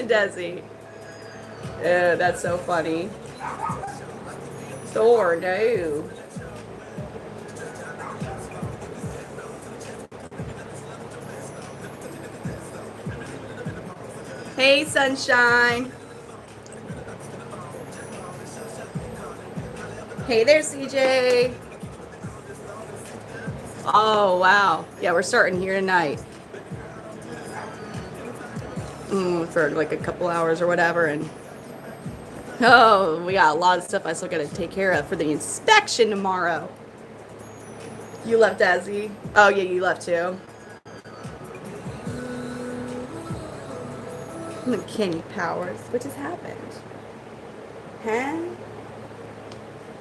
Does he? Yeah, that's so funny. Thor, no. Hey, sunshine. Hey there, CJ. Oh, wow. Yeah, we're starting here tonight. For like a couple hours or whatever. And oh, we got a lot of stuff I still got to take care of for the inspection tomorrow. You left, Desi? Oh, yeah, you left too. Kenny Powers. What just happened? Huh?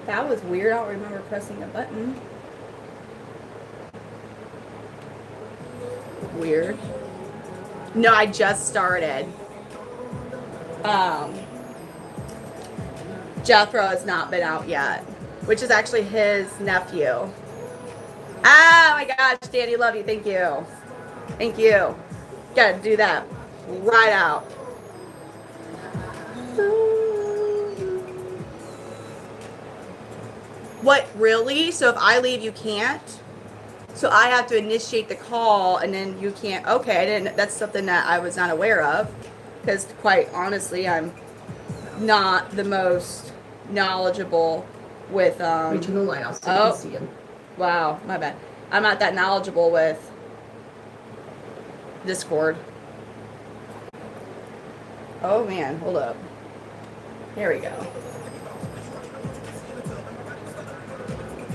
That was weird. I don't remember pressing a button. Weird. No, I just started. Jethro has not been out yet, which is actually his nephew. Oh my gosh, Danny, love you. Thank you. Thank you. Gotta do that right out. What, really? So if I leave, you can't? So I have to initiate the call and then you can't. Okay, I didn't. That's something that I was not aware of, because quite honestly, I'm not the most knowledgeable with regional lighthouse. So you can see him. Wow, my bad. I'm not that knowledgeable with Discord. Oh man, hold up. Here we go.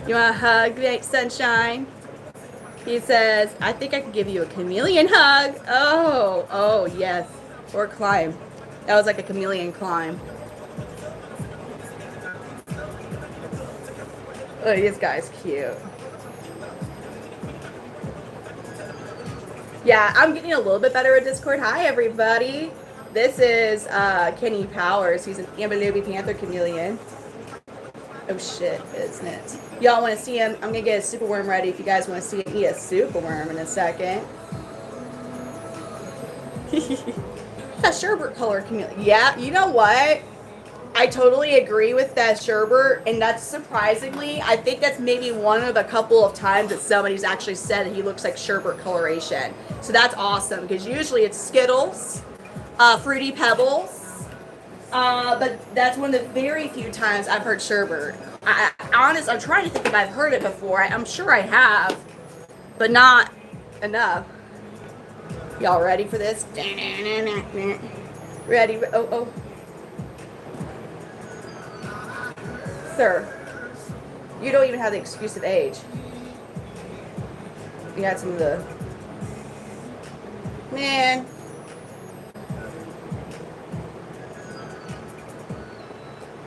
You want a hug, sunshine? He says, I think I could give you a chameleon hug. Oh, yes. Or climb. That was like a chameleon climb. Oh, this guy's cute. Yeah, I'm getting a little bit better at Discord. Hi, everybody. This is Kenny Powers. He's an Amberluby Panther Chameleon. Oh, shit, isn't it? Y'all want to see him? I'm going to get a super worm ready if you guys want to see him eat a super worm in a second. That sherbet color chameleon. Yeah, you know what? I totally agree with that sherbet, and that's surprisingly, I think that's maybe one of the couple of times that somebody's actually said that he looks like sherbet coloration. So that's awesome, because usually it's Skittles, Fruity Pebbles, but that's one of the very few times I've heard sherbet. I'm trying to think if I've heard it before. I'm sure I have, but not enough. Y'all ready for this? Ready? Oh. Sir, you don't even have the excuse of age. You had some of the... Man.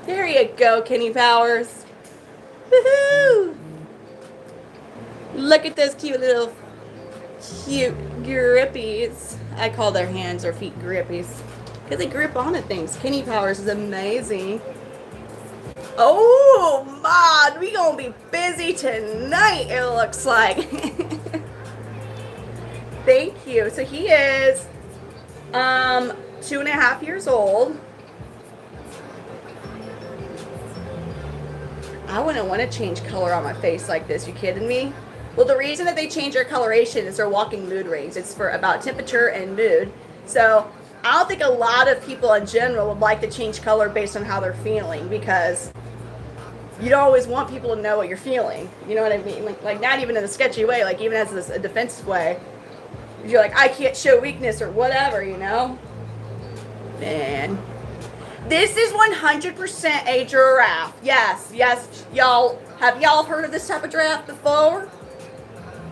There you go, Kenny Powers. Woohoo! Look at those cute grippies. I call their hands or feet grippies, because they grip onto things. Kenny Powers is amazing. Oh, man, we gonna be busy tonight, it looks like. Thank you. So he is 2.5 years old. I wouldn't want to change color on my face like this. You kidding me? Well, the reason that they change their coloration is they're walking mood rings. It's for about temperature and mood. So I don't think a lot of people in general would like to change color based on how they're feeling, because you don't always want people to know what you're feeling. You know what I mean? Like not even in a sketchy way, like even as a defensive way. You're like, I can't show weakness or whatever, you know? Man. This is 100% a giraffe. Yes, y'all. Have y'all heard of this type of giraffe before?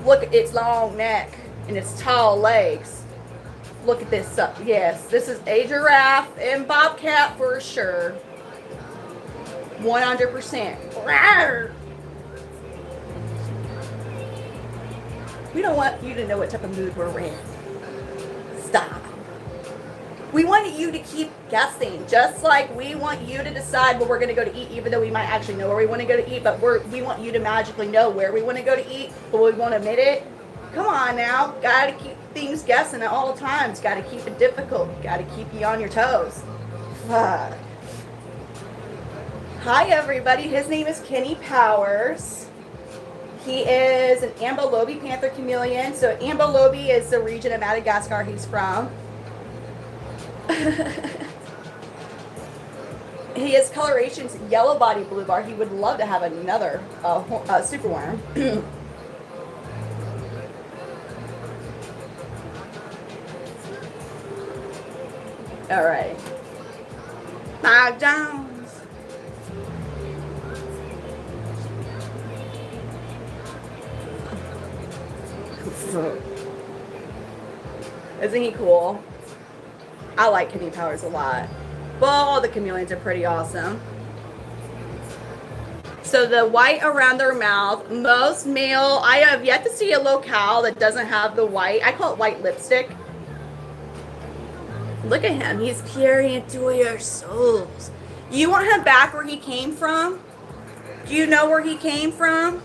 Look at its long neck and its tall legs. Look at this stuff. Yes, this is a giraffe and bobcat for sure. 100%. We don't want you to know what type of mood we're in. Stop. We want you to keep guessing, just like we want you to decide where we're going to go to eat, even though we might actually know where we want to go to eat, but we want you to magically know where we want to go to eat, but we won't admit it. Come on now, got to keep things guessing at all times, got to keep it difficult, got to keep you on your toes. Fuck. Hi everybody, his name is Kenny Powers. He is an Ambilobi Panther Chameleon. So Ambilobi is the region of Madagascar he's from. He is Coloration's yellow body blue bar. He would love to have another superworm. All right. Mike Jones. Isn't he cool? I like Kenny Powers a lot. Well, all the chameleons are pretty awesome. So the white around their mouth, most male, I have yet to see a locale that doesn't have the white. I call it white lipstick. Look at him. He's peering into your souls. You want him back where he came from? Do you know where he came from?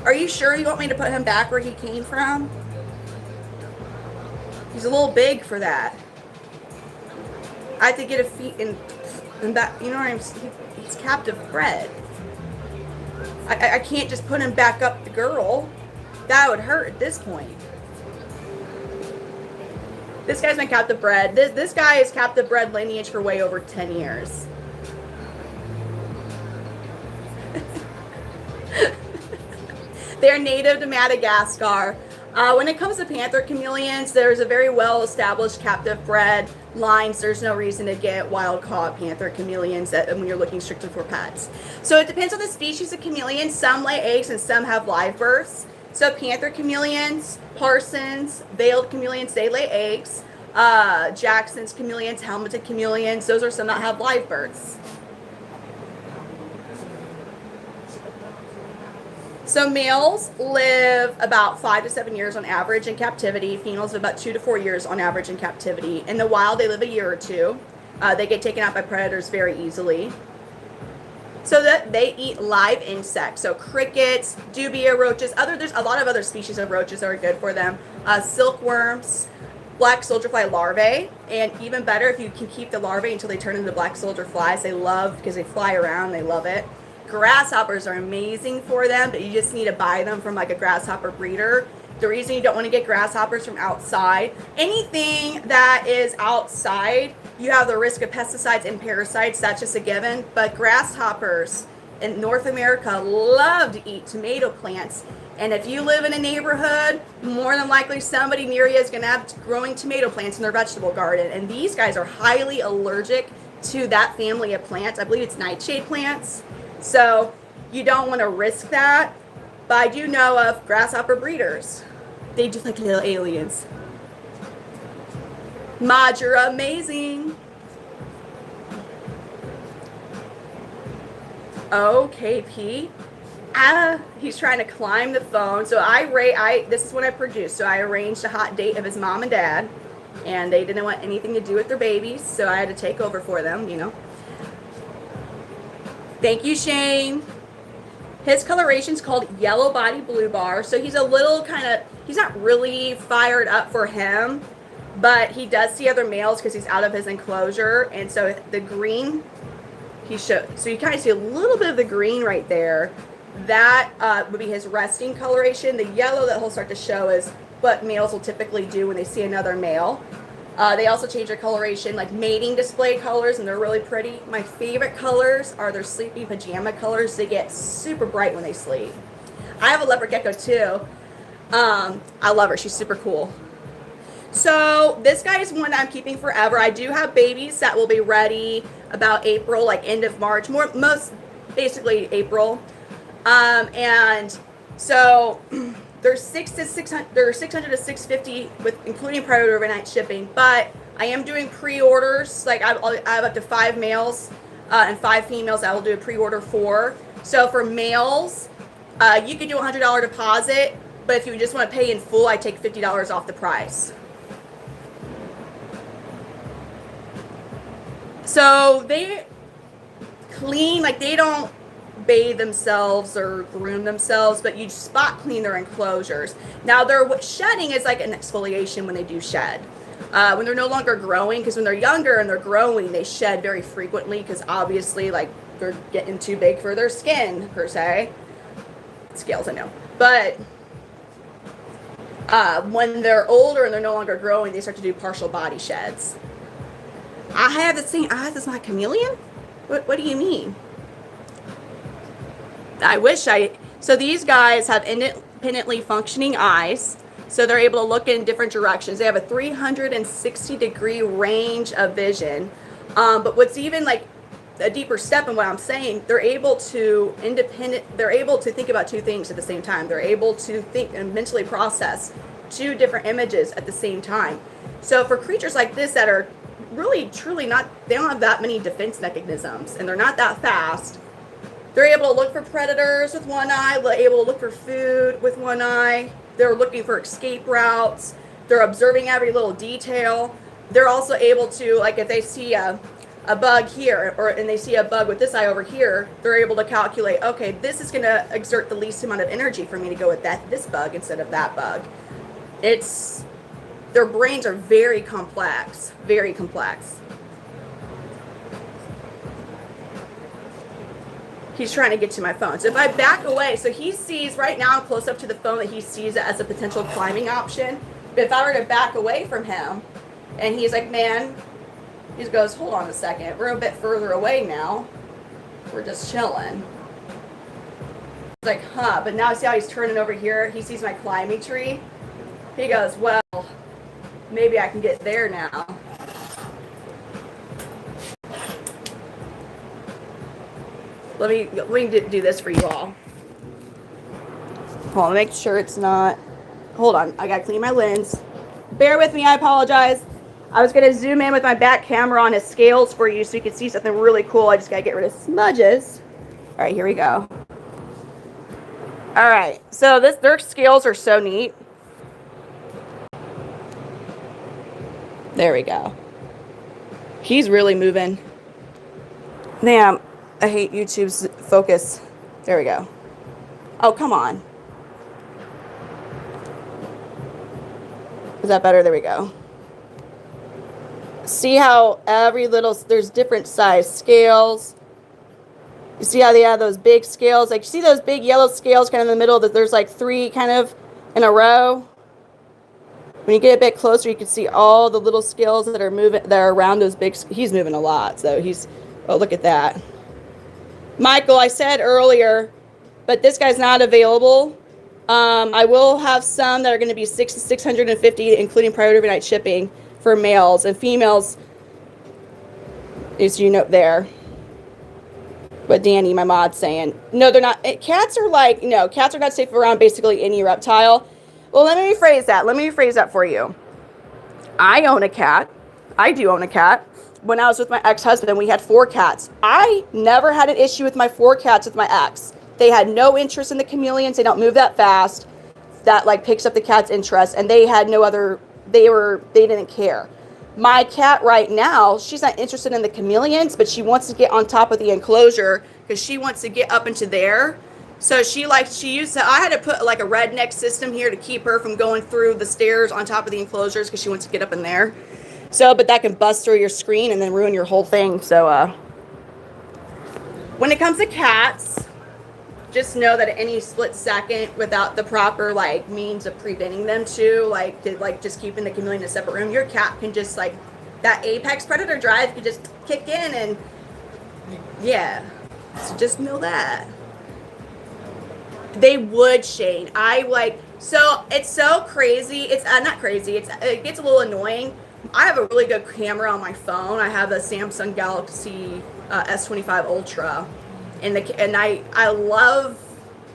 Are you sure you want me to put him back where he came from? He's a little big for that. I have to get a feet in that, you know what I'm saying? He's captive bred. I can't just put him back up the girl. That would hurt at this point. This guy's been captive bred. This guy is captive bred lineage for way over 10 years. They're native to Madagascar. When it comes to Panther Chameleons, there's a very well-established captive bred lines. There's no reason to get wild-caught Panther Chameleons when you're looking strictly for pets. So it depends on the species of chameleon. Some lay eggs and some have live births. So Panther Chameleons, Parsons, Veiled Chameleons, they lay eggs. Jackson's Chameleons, Helmeted Chameleons, those are some that have live births. So males live about 5 to 7 years on average in captivity. Females live about 2 to 4 years on average in captivity. In the wild, they live a year or two. They get taken out by predators very easily. So that they eat live insects. So crickets, dubia roaches, there's a lot of other species of roaches that are good for them. Silkworms, black soldier fly larvae, and even better if you can keep the larvae until they turn into black soldier flies. They love, because they fly around, they love it. Grasshoppers are amazing for them, but you just need to buy them from like a grasshopper breeder. The reason you don't want to get grasshoppers from outside, anything that is outside, you have the risk of pesticides and parasites. That's just a given. But grasshoppers in North America love to eat tomato plants. And if you live in a neighborhood, more than likely somebody near you is going to have growing tomato plants in their vegetable garden. And these guys are highly allergic to that family of plants. I believe it's nightshade plants. So you don't want to risk that. But I do know of grasshopper breeders. They do like little aliens. Maj, you're amazing. OKP. He's trying to climb the phone. So this is what I produced. So I arranged a hot date of his mom and dad. And they didn't want anything to do with their babies. So I had to take over for them, you know. Thank you, Shane. His coloration's called Yellow Body Blue Bar. So he's a little he's not really fired up for him, but he does see other males because he's out of his enclosure. And so the green, so you kind of see a little bit of the green right there. That would be his resting coloration. The yellow that he'll start to show is what males will typically do when they see another male. They also change their coloration, like mating display colors, and they're really pretty. My favorite colors are their sleeping pajama colors. They get super bright when they sleep. I have a leopard gecko too. I love her. She's super cool. So this guy is one I'm keeping forever. I do have babies that will be ready about April, like end of March, most basically April. And so they're 600 to 650 with including priority overnight shipping. But I am doing pre-orders. Like I have up to 5 males and 5 females I will do a pre-order for. So for males, you can do a $100 deposit, but if you just want to pay in full, I take $50 off the price. So they clean, like they don't bathe themselves or groom themselves, but you spot clean their enclosures. Now their shedding is like an exfoliation when they do shed. When they're no longer growing, because when they're younger and they're growing, they shed very frequently because obviously like they're getting too big for their skin per se. Scales, I know. But when they're older and they're no longer growing, they start to do partial body sheds. I have this thing. This is my chameleon? What do you mean? So these guys have independently functioning eyes. So they're able to look in different directions. They have a 360-degree range of vision. But what's even like a deeper step in what I'm saying, they're able to think about two things at the same time. They're able to think and mentally process two different images at the same time. So for creatures like this that are really, truly not, they don't have that many defense mechanisms and they're not that fast, they're able to look for predators with one eye, they're able to look for food with one eye, they're looking for escape routes, they're observing every little detail. They're also able to, like if they see a bug here and they see a bug with this eye over here, they're able to calculate, okay, this is going to exert the least amount of energy for me to go with this bug instead of that bug. Their brains are very complex, very complex. He's trying to get to my phone. So if I back away, so he sees right now close up to the phone that he sees it as a potential climbing option. But if I were to back away from him and he's like, man, he just goes, hold on a second. We're a bit further away now. We're just chilling. He's like, huh. But now see how he's turning over here? He sees my climbing tree. He goes, well, maybe I can get there now. Let me do this for you all. Hold on, make sure it's not. Hold on, I gotta clean my lens. Bear with me, I apologize. I was gonna zoom in with my back camera on his scales for you so you can see something really cool. I just gotta get rid of smudges. All right, here we go. All right, so their scales are so neat. There we go. He's really moving. Damn, I hate YouTube's focus. There we go. Oh, come on. Is that better? There we go. See how there's different size scales. You see how they have those big scales? Like, you see those big yellow scales kind of in the middle that there's like three kind of in a row? When you get a bit closer, you can see all the little scales that are moving, that are around those big. He's moving a lot, so oh, look at that. Michael, I said earlier, but this guy's not available. I will have some that are going to be $650, including priority overnight shipping for males, and females is there. What Danny, my mod's saying. No, they're not. Cats are not safe around basically any reptile. Well, let me rephrase that for you. I own a cat. I do own a cat. When I was with my ex-husband, we had 4 cats. I never had an issue with my 4 cats with my ex. They had no interest in the chameleons. They don't move that fast. That like picks up the cat's interest, and they had no other. They didn't care. My cat right now, she's not interested in the chameleons, but she wants to get on top of the enclosure because she wants to get up into there. So I had to put like a redneck system here to keep her from going through the stairs on top of the enclosures because she wants to get up in there. So, but that can bust through your screen and then ruin your whole thing. So, when it comes to cats, just know that at any split second, without the proper like means of preventing them just keeping the chameleon in a separate room, your cat can just like that apex predator drive can just kick in, and yeah. So just know that. They would, Shane. So it's so crazy. It's not crazy. It gets a little annoying. I have a really good camera on my phone. I have a Samsung Galaxy S25 Ultra, and I love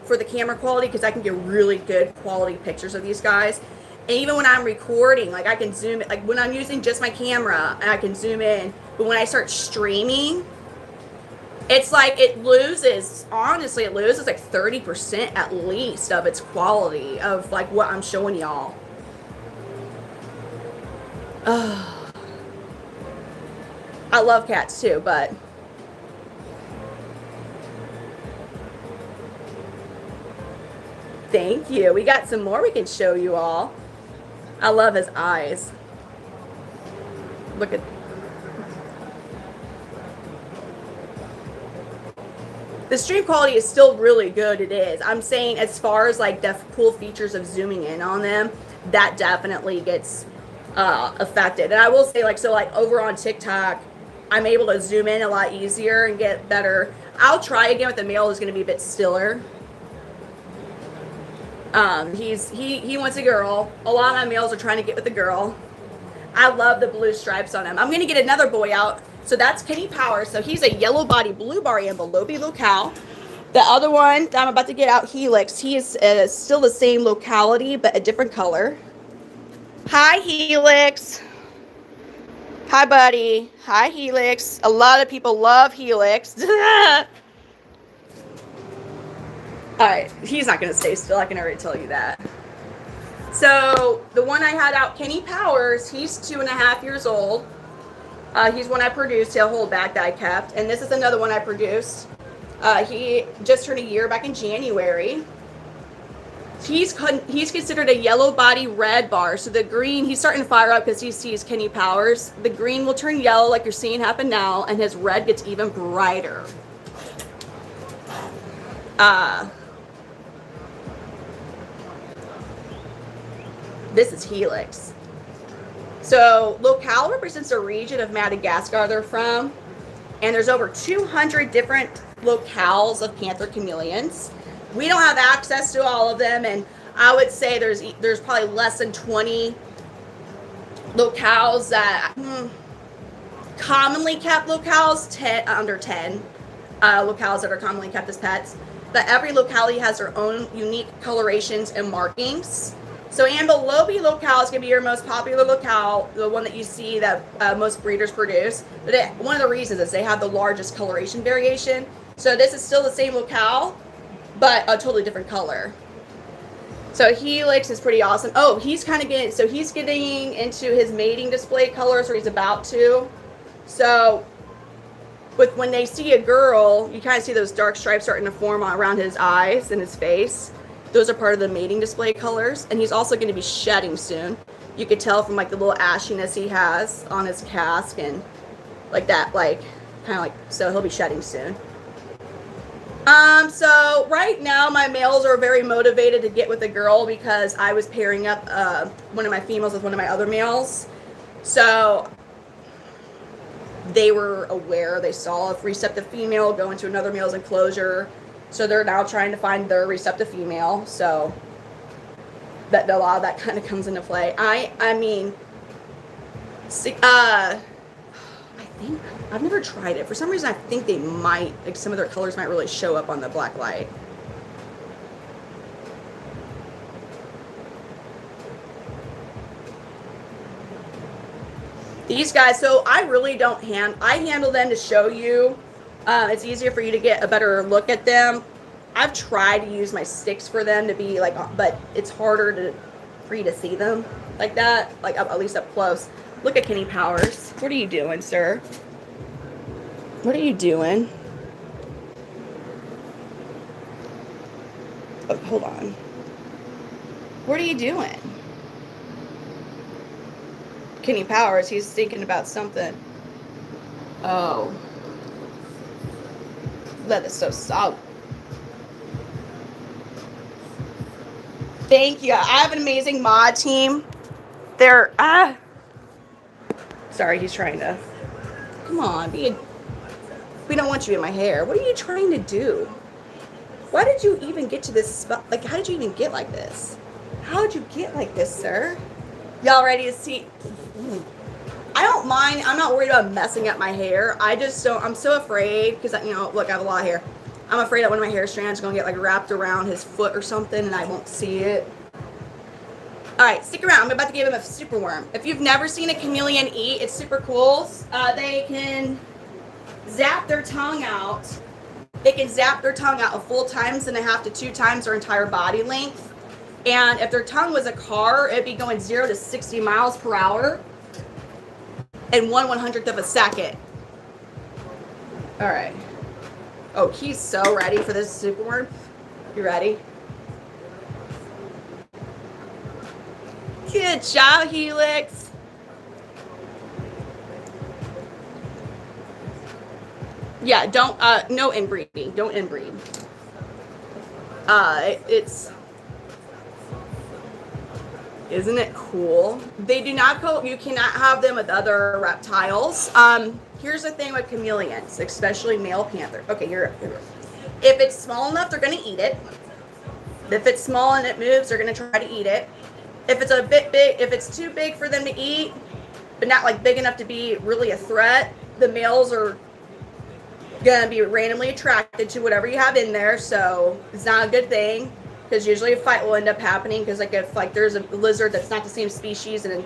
for the camera quality because I can get really good quality pictures of these guys. And even when I'm recording, like I can zoom in. Like when I'm using just my camera, and I can zoom in. But when I start streaming, it's like it loses like 30% at least of its quality of like what I'm showing y'all. I love cats too, but thank you. We got some more we can show you all. I love his eyes. Look at the stream quality is still really good. It is. I'm saying as far as like the cool features of zooming in on them, that definitely gets affected. And I will say, like, so like over on TikTok, I'm able to zoom in a lot easier and get better. I'll try again with the male who's going to be a bit stiller. He wants a girl. A lot of my males are trying to get with a girl. I love the blue stripes on him. I'm going to get another boy out. So that's Kenny Power. So he's a yellow body, blue bar ambilobi locale. The other one that I'm about to get out, Helix, he is still the same locality, but a different color. Hi, Helix. Hi, buddy. Hi, Helix. A lot of people love Helix. All right, he's not going to stay still. I can already tell you that. So the one I had out, Kenny Powers, he's 2.5 years old. He's one I produced, he'll hold back, that I kept. And this is another one I produced. He just turned a year back in January. He's considered a yellow body red bar. So the green, he's starting to fire up because he sees Kenny Powers. The green will turn yellow like you're seeing happen now, and his red gets even brighter. This is Helix. So locale represents a region of Madagascar they're from, and there's over 200 different locales of Panther Chameleons. We don't have access to all of them, and I would say there's probably less than 20 locales that commonly kept locales, under 10 locales that are commonly kept as pets. But every locality has their own unique colorations and markings. So ambilobi locale is going to be your most popular locale, the one that you see that most breeders produce. But one of the reasons is they have the largest coloration variation. So this is still the same locale, but a totally different color. So Helix is pretty awesome. Oh, he's getting into his mating display colors, or he's about to. So when they see a girl, you kind of see those dark stripes starting to form around his eyes and his face. Those are part of the mating display colors, and he's also going to be shedding soon. You could tell from like the little ashiness he has on his casque and like that, like kind of like, so he'll be shedding soon. So right now my males are very motivated to get with a girl because I was pairing up one of my females with one of my other males. So they were aware, they saw a receptive female go into another male's enclosure. So they're now trying to find their receptive female. So that a lot of that kind of comes into play. I mean, I think I've never tried it. For some reason, I think they might, like some of their colors might really show up on the black light. These guys, so I really don't I handle them to show you. It's easier for you to get a better look at them. I've tried to use my sticks for them to be like, but it's harder for you to see them like that, like at least up close. Look at Kenny Powers. What are you doing, sir? What are you doing? Oh, hold on. What are you doing? Kenny Powers, he's thinking about something. Oh. That is so solid. Thank you. I have an amazing mod team. They're sorry, he's trying to. Come on, we don't want you in my hair. What are you trying to do? Why did you even get to this spot? Like, how did you even get like this? How did you get like this, sir? Y'all ready to see? I don't mind. I'm not worried about messing up my hair. I just don't. I'm so afraid because, you know, look, I have a lot of hair. I'm afraid that one of my hair strands is going to get like wrapped around his foot or something and I won't see it. All right, stick around. I'm about to give him a super worm. If you've never seen a chameleon eat, it's super cool. They can zap their tongue out. They can zap their tongue out a full 1.5 to 2 times their entire body length. And if their tongue was a car, it'd be going 0 to 60 miles per hour in 1/100th of a second. All right. Oh, he's so ready for this superworm. You ready? Good job, Helix. Yeah, don't, no inbreeding. Don't inbreed. Isn't it cool? They do not go, you cannot have them with other reptiles. Here's the thing with chameleons, especially male panther. Okay, you're if it's small enough, they're gonna eat it. If it's small and it moves, they're gonna try to eat it. If it's a bit big, if it's too big for them to eat, but not like big enough to be really a threat, the males are gonna be randomly attracted to whatever you have in there. So it's not a good thing, because usually a fight will end up happening. Because like if like there's a lizard that's not the same species and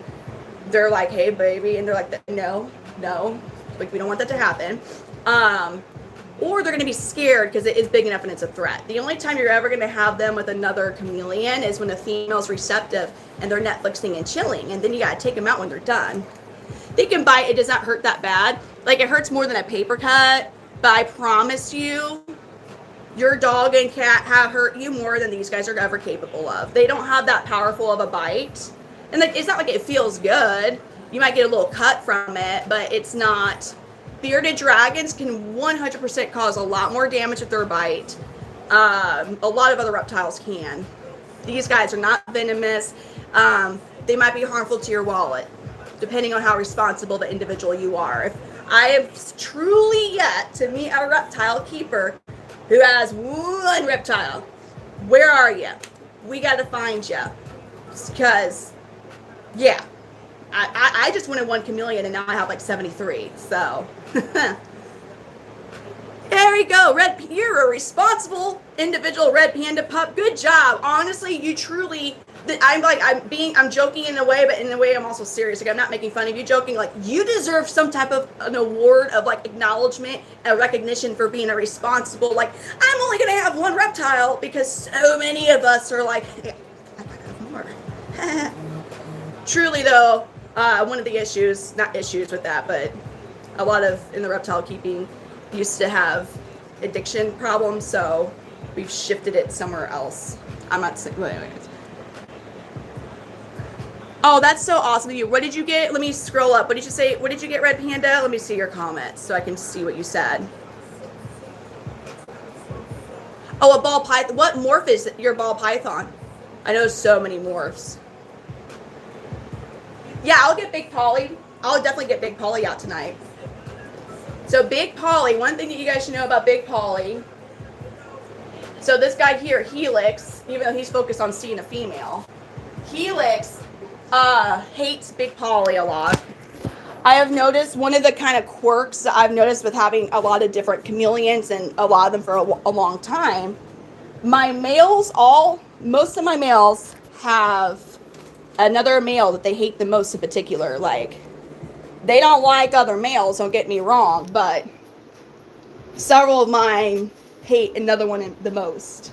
they're like, hey baby, and they're like, no, like we don't want that to happen. Or they're going to be scared because it is big enough and it's a threat. The only time you're ever going to have them with another chameleon is when the female's receptive and they're Netflixing and chilling, and then you got to take them out when they're done. They can bite. It does not hurt that bad. Like, it hurts more than a paper cut, but I promise you, your dog and cat have hurt you more than these guys are ever capable of. They don't have that powerful of a bite. And like, it's not like it feels good. You might get a little cut from it, but it's not. Bearded dragons can 100% cause a lot more damage with their bite. A lot of other reptiles can. These guys are not venomous. They might be harmful to your wallet, depending on how responsible the individual you are. If I have truly yet to meet a reptile keeper who has one reptile, where are you? We got to find you. Because, yeah. I just wanted one chameleon and now I have like 73. So there we go. You're a responsible individual red panda pup. Good job. Honestly, you truly. I'm joking in a way, but in a way I'm also serious. Like, I'm not making fun of you, joking. Like, you deserve some type of an award of like acknowledgement and recognition for being a responsible. Like, I'm only gonna have one reptile because so many of us are like, I gotta have more. Truly though. One of the issues, not issues with that, but a lot of in the reptile keeping used to have addiction problems, so we've shifted it somewhere else. I'm not saying, wait. Oh, that's so awesome of you. What did you get? Let me scroll up. What did you say? What did you get, Red Panda? Let me see your comments so I can see what you said. Oh, a ball python. What morph is your ball python? I know so many morphs. Yeah, I'll get Big Polly. I'll definitely get Big Polly out tonight. So Big Polly, one thing that you guys should know about Big Polly. So this guy here, Helix, even though he's focused on seeing a female, Helix hates Big Polly a lot. I have noticed one of the kind of quirks that I've noticed with having a lot of different chameleons and a lot of them for a long time. My males, most of my males have another male that they hate the most in particular. Like, they don't like other males, don't get me wrong, but several of mine hate another one the most.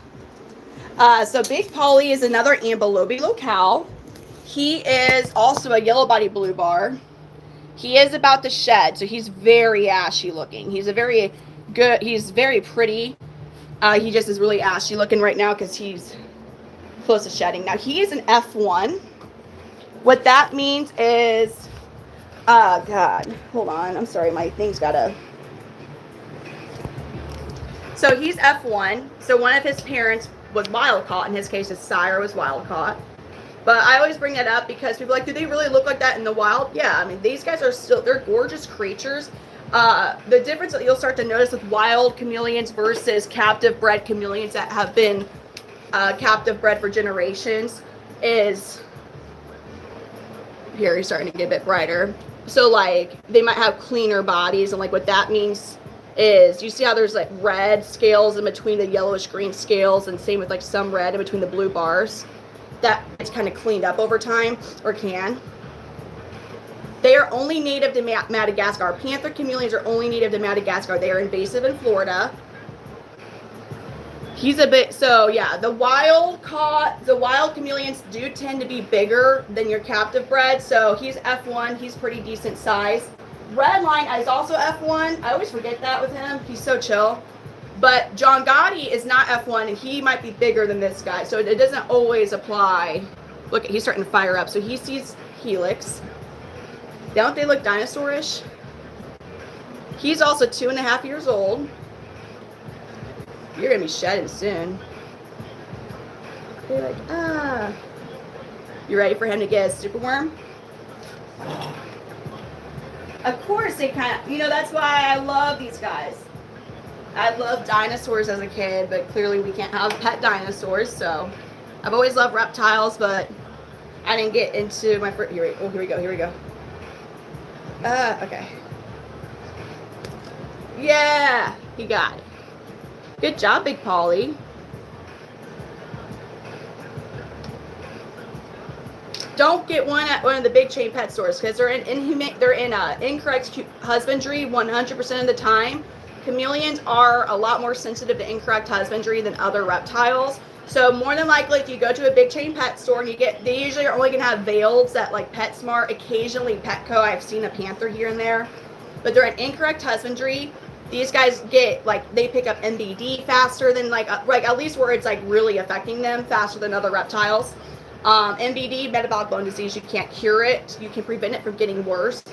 So Big Polly is another Ambilobi locale. He is also a yellow-bodied blue bar. He is about to shed, so he's very ashy looking. He's very pretty. He just is really ashy looking right now because he's close to shedding. Now, he is an F1. What that means is, God, hold on. I'm sorry, my thing's gotta. So he's F1. So one of his parents was wild caught. In his case, his sire was wild caught. But I always bring that up because people are like, do they really look like that in the wild? Yeah, I mean, these guys are they're gorgeous creatures. The difference that you'll start to notice with wild chameleons versus captive bred chameleons that have been captive bred for generations is, here he's starting to get a bit brighter. So like they might have cleaner bodies, and like what that means is, you see how there's like red scales in between the yellowish green scales, and same with like some red in between the blue bars. That it's kind of cleaned up over time, or can. They are only native to Madagascar. Panther chameleons are only native to Madagascar. They are invasive in Florida. He's a bit, so yeah, the wild chameleons do tend to be bigger than your captive bred. So he's F1, he's pretty decent size. Redline is also F1. I always forget that with him. He's so chill. But John Gotti is not F1, and he might be bigger than this guy. So it doesn't always apply. Look, he's starting to fire up. So he sees Helix. Don't they look dinosaurish? He's also 2.5 years old. You're going to be shedding soon. They're like, ah. You ready for him to get a superworm? Of course they kind of, that's why I love these guys. I loved dinosaurs as a kid, but clearly we can't have pet dinosaurs, so I've always loved reptiles, but I didn't get into my first, here we go. Okay. Yeah, he got it. Good job, Big Polly. Don't get one at one of the big chain pet stores because they're in incorrect husbandry 100% of the time. Chameleons are a lot more sensitive to incorrect husbandry than other reptiles. So more than likely, if you go to a big chain pet store and they usually are only going to have veils at like PetSmart, occasionally Petco. I've seen a panther here and there, but they're in incorrect husbandry. These guys they pick up MBD faster than like at least where it's like really affecting them faster than other reptiles. MBD, metabolic bone disease, you can't cure it. You can prevent it from getting worse,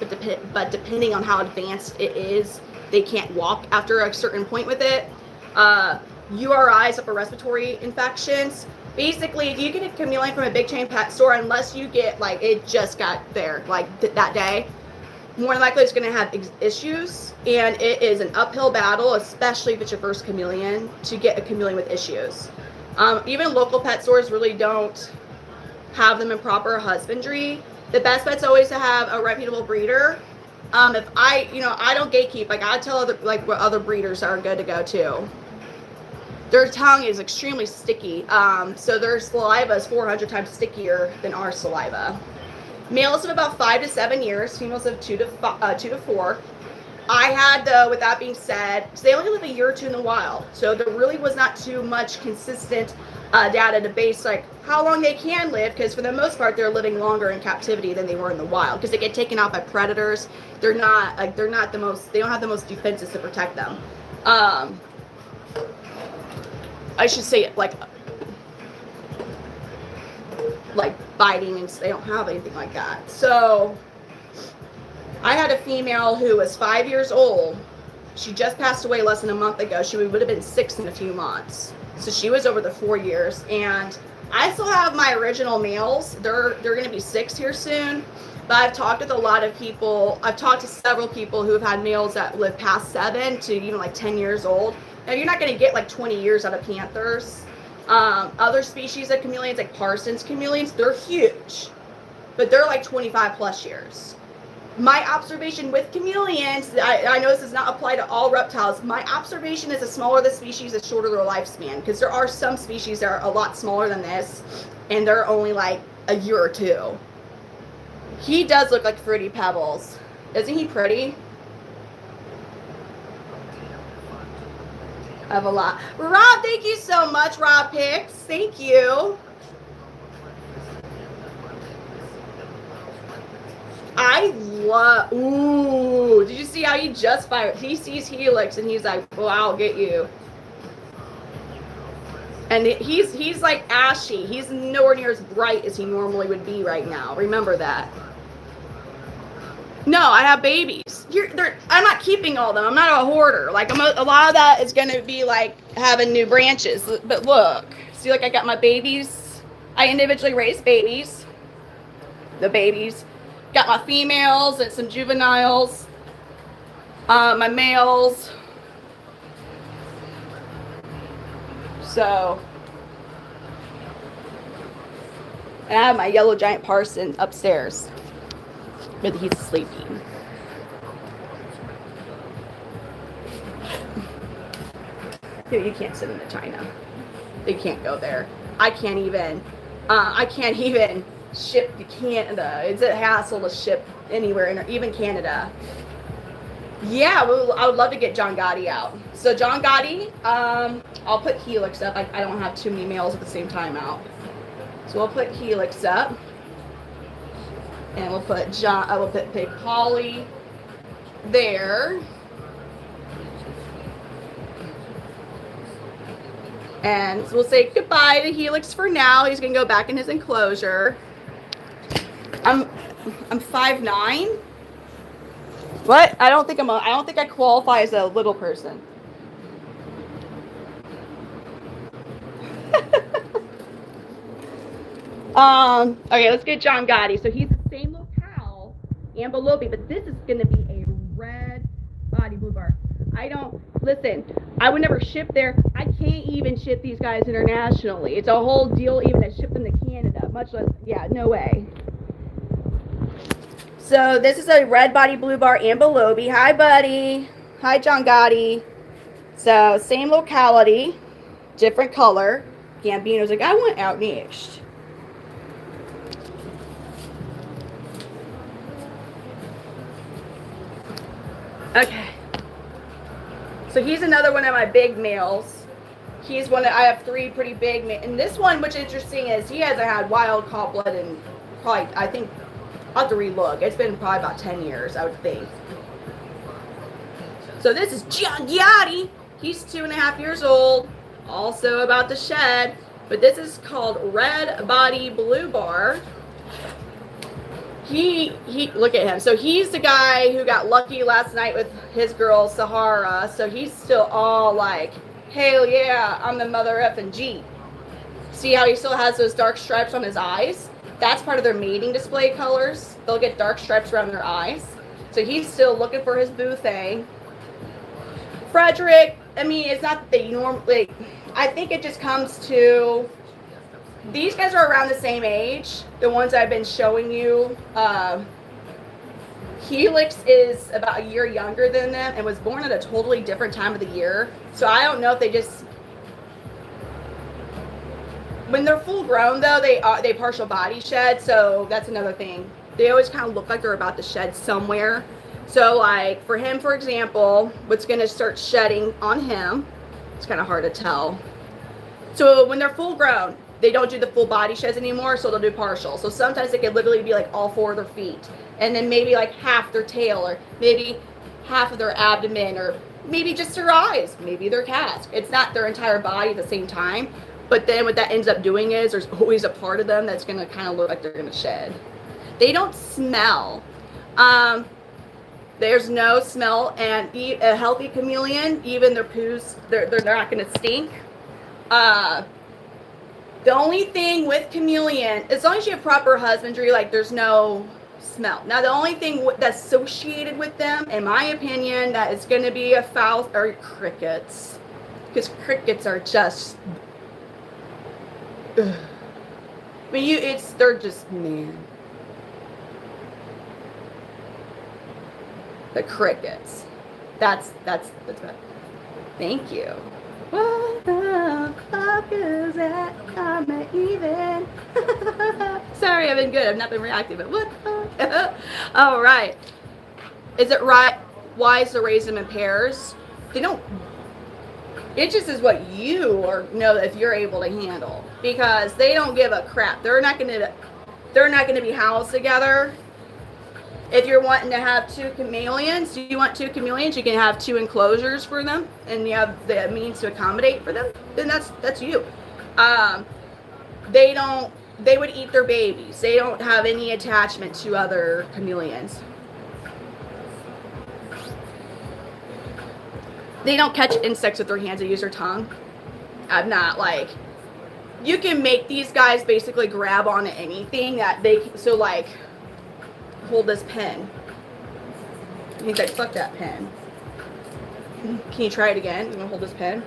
but depending on how advanced it is, they can't walk after a certain point with it. URIs, upper respiratory infections. Basically, if you get a chameleon from a big chain pet store, unless you get it just got there that day, more than likely it's going to have issues, and it is an uphill battle, especially if it's your first chameleon, to get a chameleon with issues. Even local pet stores really don't have them in proper husbandry. The best bet's always to have a reputable breeder. If I don't gatekeep, I tell what other breeders are good to go to. Their tongue is extremely sticky, so their saliva is 400 times stickier than our saliva. Males of about 5 to 7 years, females of 2 to 4. I had, though, with that being said, they only live a year or two in the wild, so there really was not too much consistent data to base how long they can live, because for the most part they're living longer in captivity than they were in the wild, because they get taken out by predators. They don't have the most defenses to protect them. I should say biting, and they don't have anything like that. So I had a female who was 5 years old. She just passed away less than a month ago. She would have been 6 in a few months. So she was over the 4 years, and I still have my original males. They're going to be 6 here soon, but I've talked with a lot of people. I've talked to several people who have had males that live past 7 to even 10 years old. Now you're not going to get 20 years out of panthers. Other species of chameleons, like Parsons chameleons, they're huge, but they're 25 plus years. My observation with chameleons, I know this does not apply to all reptiles. My observation is the smaller the species, the shorter their lifespan. Because there are some species that are a lot smaller than this, and they're only a year or two. He does look like Fruity Pebbles. Isn't he pretty? I have a lot. Rob, thank you so much, Rob Picks. Thank you. I love, ooh, did you see how he just fired? He sees Helix and he's like, well, I'll get you. And he's ashy. He's nowhere near as bright as he normally would be right now. Remember that. No, I have babies. I'm not keeping all of them. I'm not a hoarder. A lot of that is going to be having new branches. But look, see, I got my babies. I individually raise babies. The babies. Got my females and some juveniles. My males. So, and I have my yellow giant parson upstairs, but he's sleeping. Dude, you can't sit in the China. They can't go there. I can't even ship to Canada. It's a hassle to ship anywhere, even Canada. Yeah, I would love to get John Gotti out. So John Gotti, I'll put Helix up. I don't have too many males at the same time out. So we'll put Helix up. And we'll put Big Polly. there. And we'll say goodbye to Helix for now. He's gonna go back in his enclosure. I'm 5'9". What? I don't think I qualify as a little person. Okay, let's get John Gotti. So he's the same locale, Ambelopi, but this is gonna be a red body blue bar. Listen, I would never ship there. I can't even ship these guys internationally. It's a whole deal even to ship them to Canada, much less, yeah, no way. So this is a red body blue bar Ambelopi. Hi, buddy. Hi, John Gotti. So same locality, different color. Gambino's like, I want out niched. Okay. So he's another one of my big males. He's one that I have 3 pretty big males. And this one, which is interesting, is he hasn't had wild caught blood in probably, I think, I'll have to relook. It's been probably about 10 years, I would think. So this is John Gotti. He's 2.5 years old. Also about to shed. But this is called Red Body Blue Bar. He look at him. So he's the guy who got lucky last night with his girl Sahara. So he's still all like, hell yeah, I'm the mother effing G. See how he still has those dark stripes on his eyes? That's part of their mating display colors. They'll get dark stripes around their eyes. So he's still looking for his boo thing. Frederick, I mean, it's not that they normally, I think it just comes to, these guys are around the same age, the ones I've been showing you. Helix is about a year younger than them and was born at a totally different time of the year. So I don't know if they just, when they're full grown though, they partial body shed. So that's another thing. They always kind of look like they're about to shed somewhere. So like for him, for example, what's going to start shedding on him, it's kind of hard to tell. So when they're full grown, they don't do the full body sheds anymore, so they'll do partial. So sometimes it can literally be like all 4 of their feet, and then maybe like half their tail, or maybe half of their abdomen, or maybe just their eyes, maybe their casque. It's not their entire body at the same time, but then what that ends up doing is there's always a part of them that's going to kind of look like they're going to shed. They don't smell. There's no smell, and a healthy chameleon, even their poos, they're not going to stink. The only thing with chameleon, as long as you have proper husbandry, like there's no smell. Now the only thing that's associated with them, in my opinion, that is going to be a foul, are crickets, because crickets are just, ugh. I mean, they're just, man. The crickets. That's bad. Thank you. What the fuck is that? I'm not even. Sorry, I've been good. I've not been reactive, but what the fuck? All right. Is it right? Wise to raise them in pairs? They don't. It just is what you know if you're able to handle, because they don't give a crap. They're not gonna be housed together. If you're wanting to have 2 chameleons, you can have 2 enclosures for them, and you have the means to accommodate for them, then that's you. They would eat their babies. They don't have any attachment to other chameleons. They don't catch insects with their hands. They use their tongue. I'm not like, you can make these guys basically grab onto anything that so like, hold this pen. He's like, fuck that pen. Can you try it again? You want to hold this pen?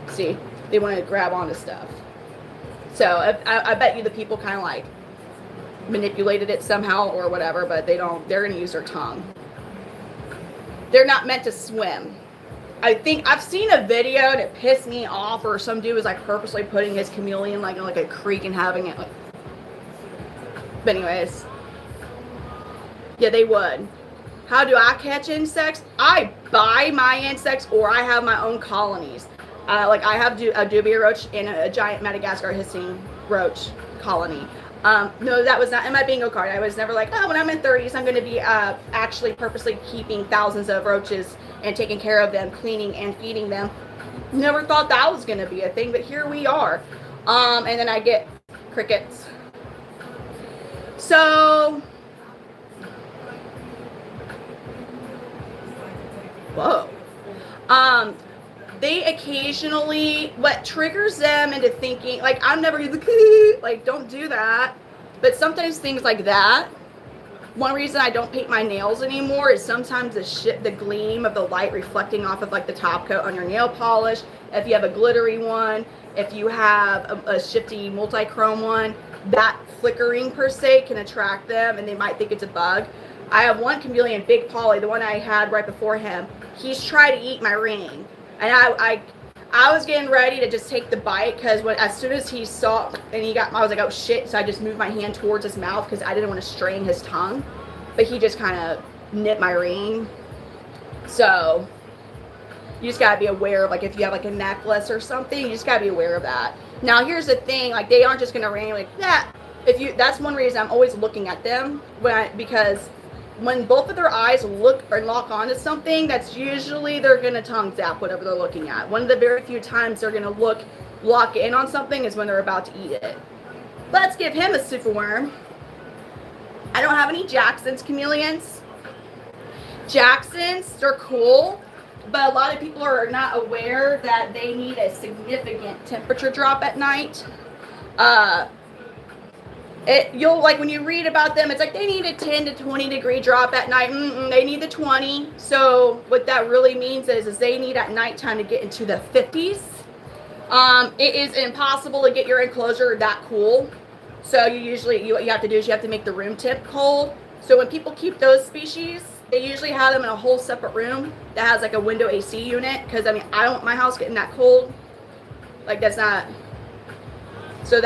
See, they want to grab onto stuff. So I bet you the people kind of like manipulated it somehow or whatever, but they're going to use their tongue. They're not meant to swim. I think I've seen a video and it pissed me off, or some dude was like purposely putting his chameleon like in like a creek and having it like, but anyways. Yeah, they would. How do I catch insects? I buy my insects, or I have my own colonies. Like I have a dubia roach and a giant Madagascar hissing roach colony. No, that was not in my bingo card. I was never like, oh, when I'm in 30s, I'm going to be actually purposely keeping thousands of roaches and taking care of them, cleaning and feeding them. Never thought that was going to be a thing, but here we are. And then I get crickets. So, whoa. They occasionally, what triggers them into thinking, like, I'm never like, don't do that. But sometimes things like that. One reason I don't paint my nails anymore is sometimes the gleam of the light reflecting off of like the top coat on your nail polish. If you have a glittery one, if you have a shifty multi-chrome one, that flickering per se can attract them and they might think it's a bug. I have one chameleon, Big Polly, the one I had right before him. He's tried to eat my ring. And I was getting ready to just take the bite because as soon as he saw and I was like, oh shit. So I just moved my hand towards his mouth because I didn't want to strain his tongue. But he just kind of nipped my ring. So you just got to be aware of, like, if you have like a necklace or something, you just got to be aware of that. Now, here's the thing, like, they aren't just going to randomly like that. That's one reason I'm always looking at them because when both of their eyes look or lock onto something, that's usually they're going to tongue zap whatever they're looking at. One of the very few times they're going to lock in on something is when they're about to eat it. Let's give him a super worm. I don't have any Jackson's chameleons. Jackson's, they're cool, but a lot of people are not aware that they need a significant temperature drop at night. You'll, like, when you read about them, it's like they need a 10 to 20 degree drop at night. They need the 20. So what that really means is they need at nighttime to get into the 50s. It is impossible to get your enclosure that cool. So what you have to do is you have to make the room temp cold. So when people keep those species, they usually have them in a whole separate room that has like a window AC unit. Because I mean, I don't want my house getting that cold. Like, that's not. So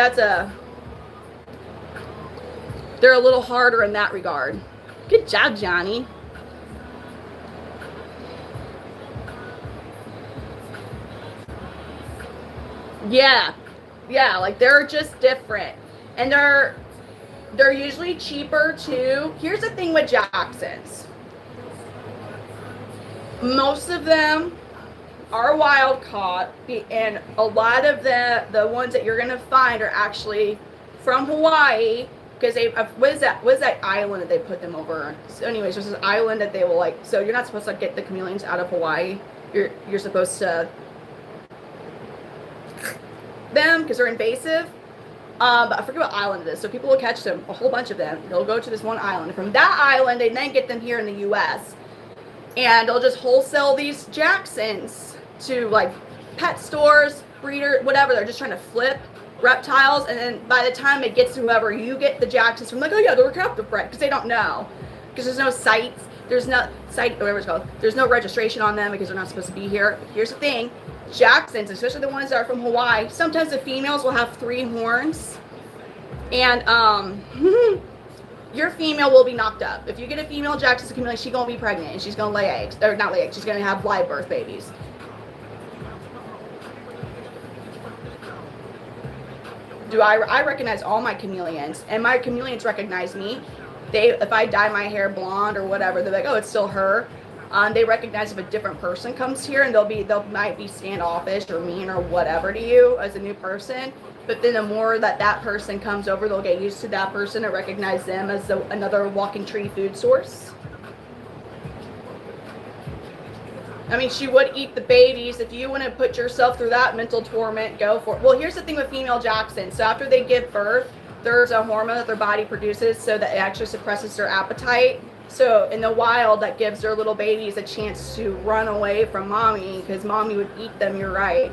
they're a little harder in that regard. Good job, Johnny. Yeah, like they're just different. And they're usually cheaper too. Here's the thing with Jacksons. Most of them are wild caught, and a lot of the ones that you're gonna find are actually from Hawaii. Because what is that island that they put them over? So anyways, there's this island that they will like. So you're not supposed to get the chameleons out of Hawaii. You're supposed to them because they're invasive. But I forget what island it is. So people will catch them, a whole bunch of them. They'll go to this one island. From that island, they then get them here in the U.S. And they'll just wholesale these Jacksons to like pet stores, breeder, whatever. They're just trying to flip reptiles, and then by the time it gets to whoever you get the Jacksons from, like, oh yeah, they're captive bred, because they don't know, because there's no sites, there's no site, whatever it's called, there's no registration on them because they're not supposed to be here. Here's the thing, Jacksons, especially the ones that are from Hawaii, sometimes the females will have 3 horns, and your female will be knocked up. If you get a female Jackson chameleon, she's gonna be pregnant and she's gonna lay eggs, or not lay eggs, she's gonna have live birth babies. I recognize all my chameleons, and my chameleons recognize me. If I dye my hair blonde or whatever, they're like, oh, it's still her. They recognize if a different person comes here, and they might be standoffish or mean or whatever to you as a new person. But then the more that person comes over, they'll get used to that person and recognize them as another walking tree food source. I mean, she would eat the babies. If you want to put yourself through that mental torment, go for it. Well, here's the thing with female Jacksons. So after they give birth, there's a hormone that their body produces so that it actually suppresses their appetite. So in the wild, that gives their little babies a chance to run away from mommy because mommy would eat them, you're right.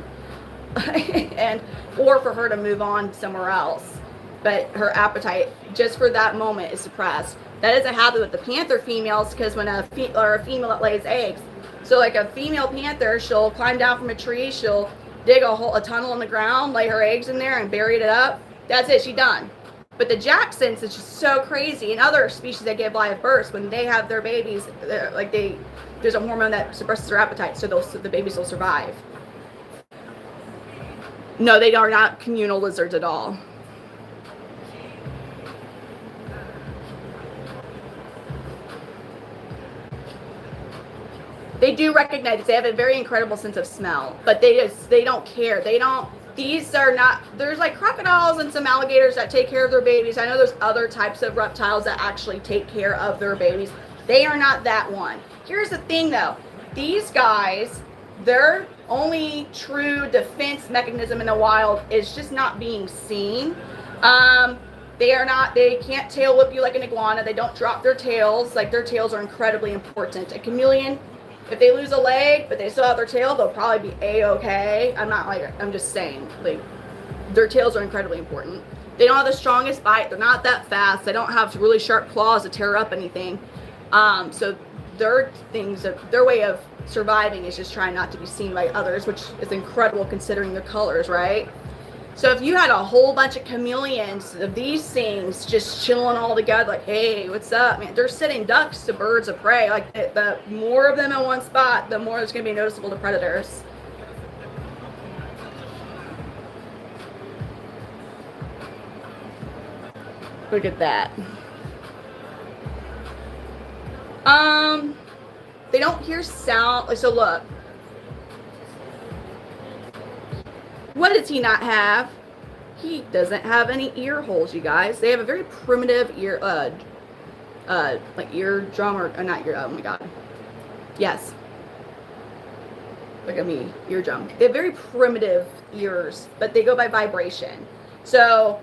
Or for her to move on somewhere else. But her appetite, just for that moment, is suppressed. That doesn't happen with the panther females because when a female that lays eggs, so like a female panther, she'll climb down from a tree, she'll dig a tunnel in the ground, lay her eggs in there and bury it up. That's it, she's done. But the Jacksons, it's just so crazy. And other species that give live births, when they have their babies, there's a hormone that suppresses their appetite, so the babies will survive. No, they are not communal lizards at all. They do recognize it. They have a very incredible sense of smell, but they don't care. These are not, there's like crocodiles and some alligators that take care of their babies. I know there's other types of reptiles that actually take care of their babies. They are not that one. Here's the thing though. These guys, their only true defense mechanism in the wild is just not being seen. They can't tail whip you like an iguana. They don't drop their tails. Like, their tails are incredibly important. A chameleon, if they lose a leg, but they still have their tail, they'll probably be A-okay. I'm just saying, like, their tails are incredibly important. They don't have the strongest bite. They're not that fast. They don't have really sharp claws to tear up anything. So their way of surviving is just trying not to be seen by others, which is incredible considering their colors, right? So if you had a whole bunch of chameleons of these things just chilling all together, like, hey, what's up, man? They're sitting ducks to birds of prey. Like, the more of them in one spot, the more it's going to be noticeable to predators. Look at that. They don't hear sound. So look. What does he not have? He doesn't have any ear holes, you guys. They have a very primitive like eardrum or not ear. Oh my god. Yes. Look at me, eardrum. They have very primitive ears, but they go by vibration. So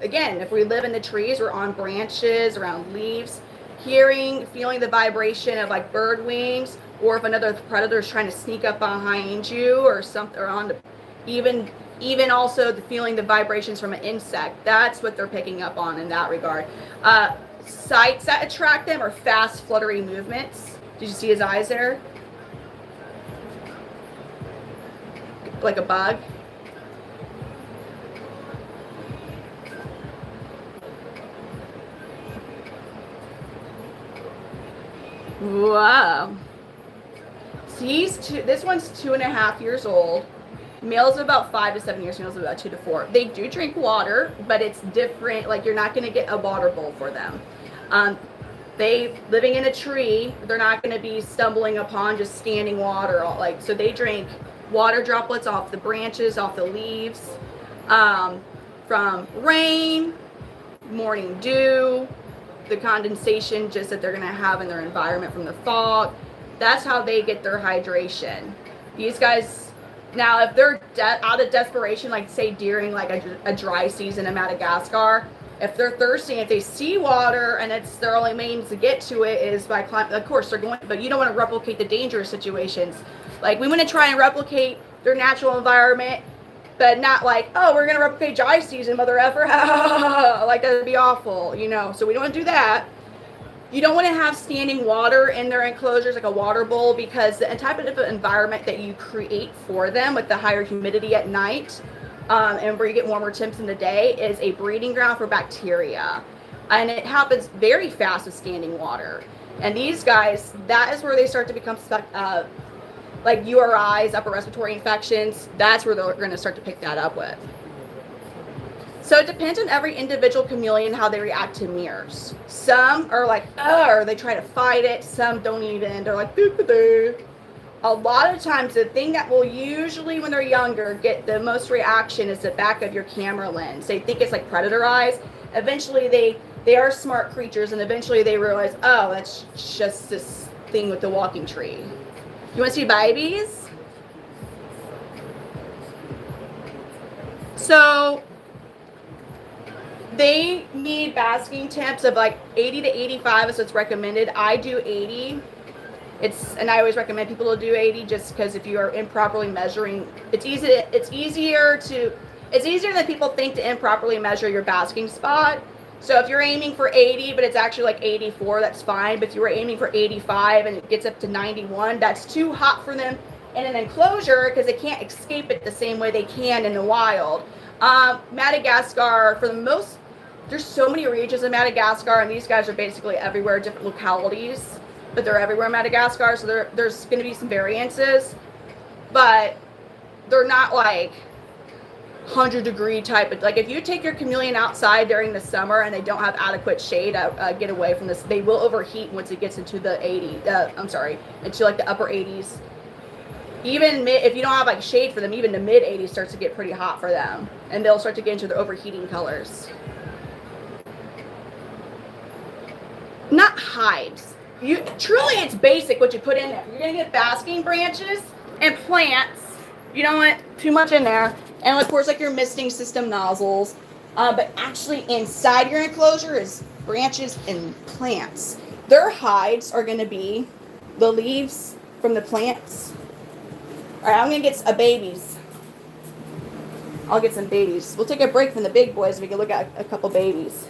again, if we live in the trees, we're on branches, around leaves, feeling the vibration of like bird wings, or if another predator is trying to sneak up behind you or something, or on the, even also feeling the vibrations from an insect. That's what they're picking up on in that regard. Sights that attract them are fast, fluttery movements. Did you see his eyes there? Like a bug. Wow. So this one's 2.5 years old. Males are about 5 to 7 years. Females are about 2 to 4. They do drink water, but it's different. Like, you're not going to get a water bowl for them. They living in a tree. They're not going to be stumbling upon just standing water. So they drink water droplets off the branches, off the leaves, from rain, morning dew, the condensation just that they're going to have in their environment from the fog. That's how they get their hydration. These guys, now if they're out of desperation, like say during like a dry season in Madagascar, if they're thirsty, if they see water and it's their only means to get to it is by climbing, of course they're going, but you don't want to replicate the dangerous situations. Like, we want to try and replicate their natural environment, but not like, oh, we're going to replicate dry season, mother effer. Like, that would be awful, you know. So we don't want to do that. You don't want to have standing water in their enclosures, like a water bowl, because the type of environment that you create for them with the higher humidity at night, and where you get warmer temps in the day, is a breeding ground for bacteria. And it happens very fast with standing water. And these guys, that is where they start to become stuck, like URIs, upper respiratory infections. That's where they're going to start to pick that up with. So it depends on every individual chameleon how they react to mirrors. Some are like, or they try to fight it. Some don't even. They're like, doo-doo-doo. A lot of times, the thing that will usually, when they're younger, get the most reaction is the back of your camera lens. They think it's like predator eyes. Eventually, they are smart creatures, and eventually they realize, oh, that's just this thing with the walking tree. You want to see babies? So they need basking temps of like 80 to 85, so it's recommended. I do 80. And I always recommend people to do 80, just because if you are improperly measuring, it's easier than people think to improperly measure your basking spot. So if you're aiming for 80, but it's actually like 84, that's fine. But if you were aiming for 85 and it gets up to 91, that's too hot for them in an enclosure, because they can't escape it the same way they can in the wild. Madagascar, there's so many regions in Madagascar, and these guys are basically everywhere, different localities, but they're everywhere in Madagascar, so there's going to be some variances, but they're not like 100-degree type of, like if you take your chameleon outside during the summer and they don't have adequate shade, get away from this. They will overheat once it gets into the 80s. Into like the upper 80s. Even if you don't have like shade for them, even the mid 80s starts to get pretty hot for them, and they'll start to get into the overheating colors. Not hives. Truly, it's basic what you put in there. You're gonna get basking branches and plants. You don't want too much in there, and of course, like your misting system nozzles. But actually, inside your enclosure is branches and plants. Their hides are gonna be the leaves from the plants. All right, I'm gonna get babies. I'll get some babies. We'll take a break from the big boys so we can look at a couple babies.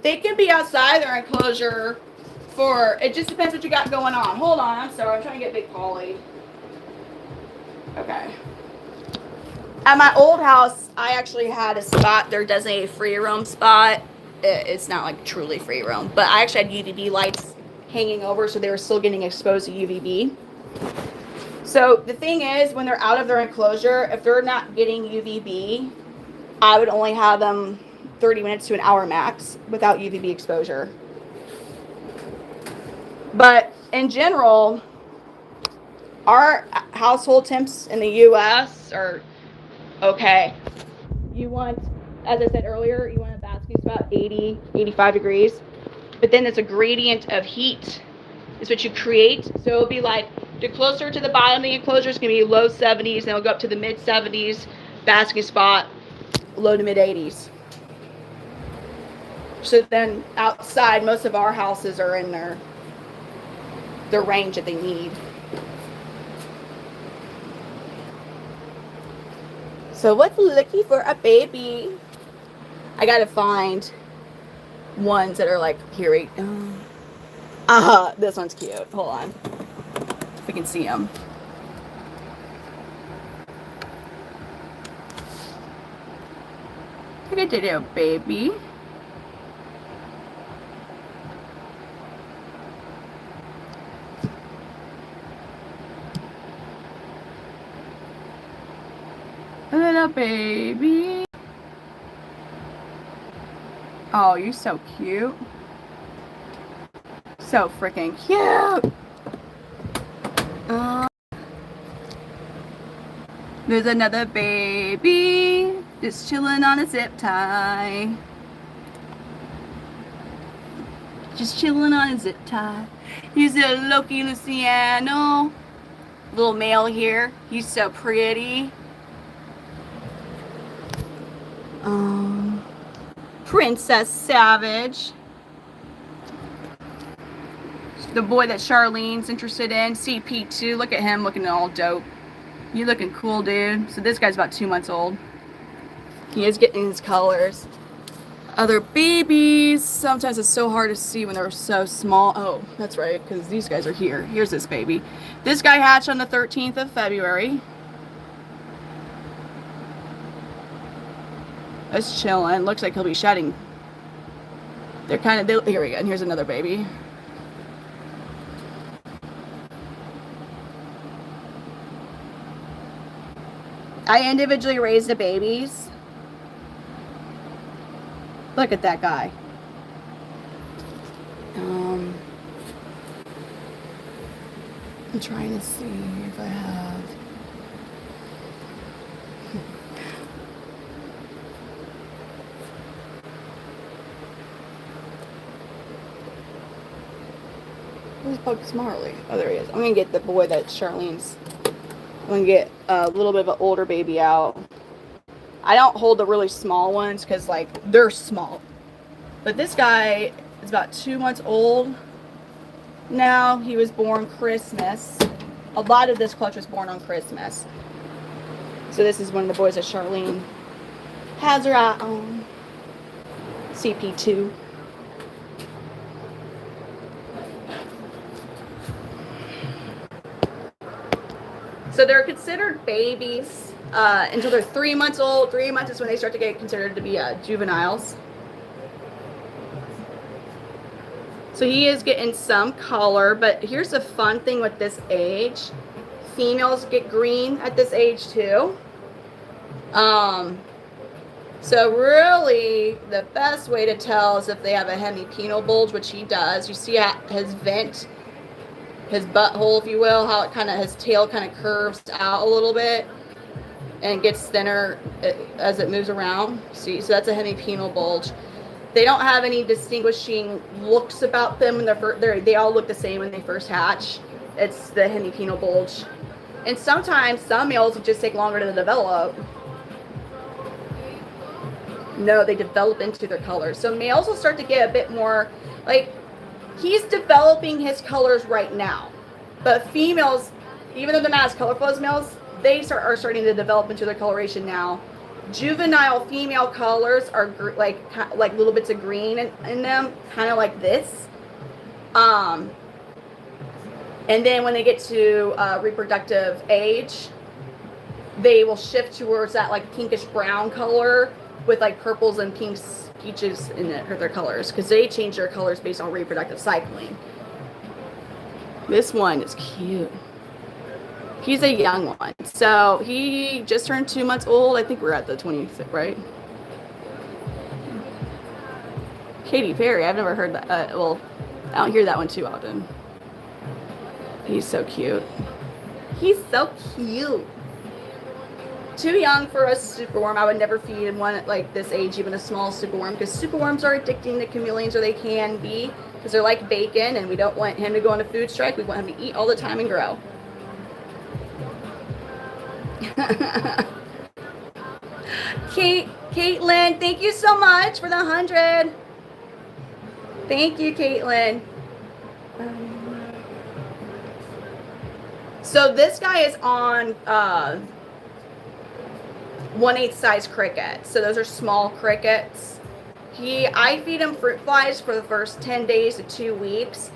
They can be outside their enclosure for, it just depends what you got going on. Hold on, I'm sorry, I'm trying to get Big Polly. Okay. At my old house, I actually had a spot, their designated free roam spot. It's not like truly free roam, but I actually had UVB lights hanging over, so they were still getting exposed to UVB. So the thing is, when they're out of their enclosure, if they're not getting UVB, I would only have them 30 minutes to an hour max without UVB exposure. But in general, our household temps in the US are okay. You want, as I said earlier, you want a basket about 80, 85 degrees. But then it's a gradient of heat is what you create. So it'll be like, the closer to the bottom of the enclosure is going to be low 70s, and it'll go up to the mid 70s, basking spot, low to mid 80s. So then outside, most of our houses are in their range that they need. So what's looking for a baby? I gotta find ones that are like, here we go. This one's cute. Hold on. If we can see them. Look at the little baby. A little baby. Oh, you're so cute. So freaking cute. There's another baby just chilling on a zip tie. Just chilling on a zip tie. Here's a Loki Luciano. Little male here. He's so pretty. Princess Savage. The boy that Charlene's interested in, CP2. Look at him looking all dope. You looking cool, dude. So this guy's about 2 months old. He is getting his colors. Other babies. Sometimes it's so hard to see when they're so small. Oh, that's right, because these guys are here. Here's this baby. This guy hatched on the 13th of February. That's chilling. Looks like he'll be shedding. They're kind of, here we go. And here's another baby. I individually raised the babies. Look at that guy. I'm trying to see if I have. Where's Bugs Marley? Oh, there he is. I'm going to get the boy that Charlene's. I'm going to get a little bit of an older baby out. I don't hold the really small ones because, like, they're small. But this guy is about 2 months old now. He was born Christmas. A lot of this clutch was born on Christmas. So this is one of the boys that Charlene has her eye on. CP2. So they're considered babies until they're 3 months old. 3 months is when they start to get considered to be juveniles. So he is getting some color, but here's the fun thing with this age. Females get green at this age too. So really the best way to tell is if they have a hemipenal bulge, which he does. You see his vent, his butthole, if you will, how it kind of, his tail kind of curves out a little bit and gets thinner as it moves around. See, so that's a hemipenal bulge. They don't have any distinguishing looks about them when they all look the same when they first hatch. It's the hemipenal bulge. And sometimes some males will just take longer to develop. No, they develop into their colors. So males will start to get a bit more, like, he's developing his colors right now. But females, even though they're not as colorful as males, they are starting to develop into their coloration now. Juvenile female colors are like little bits of green in them, kind of like this. And then when they get to reproductive age, they will shift towards that like pinkish brown color with like purples and pinks, peaches in their colors, because they change their colors based on reproductive cycling. This one is cute. He's a young one. So he just turned 2 months old. I think we're at the 25th, right? Katy Perry. I've never heard that. Well, I don't hear that one too often. He's so cute. He's so cute. Too young for a superworm. I would never feed one at like this age, even a small superworm, because superworms are addicting to chameleons, or they can be, because they're like bacon, and we don't want him to go on a food strike. We want him to eat all the time and grow. Caitlin, thank you so much for the 100. Thank you, Caitlin. So this guy is on 1/8 size crickets. So those are small crickets. I feed him fruit flies for the first 10 days to 2 weeks.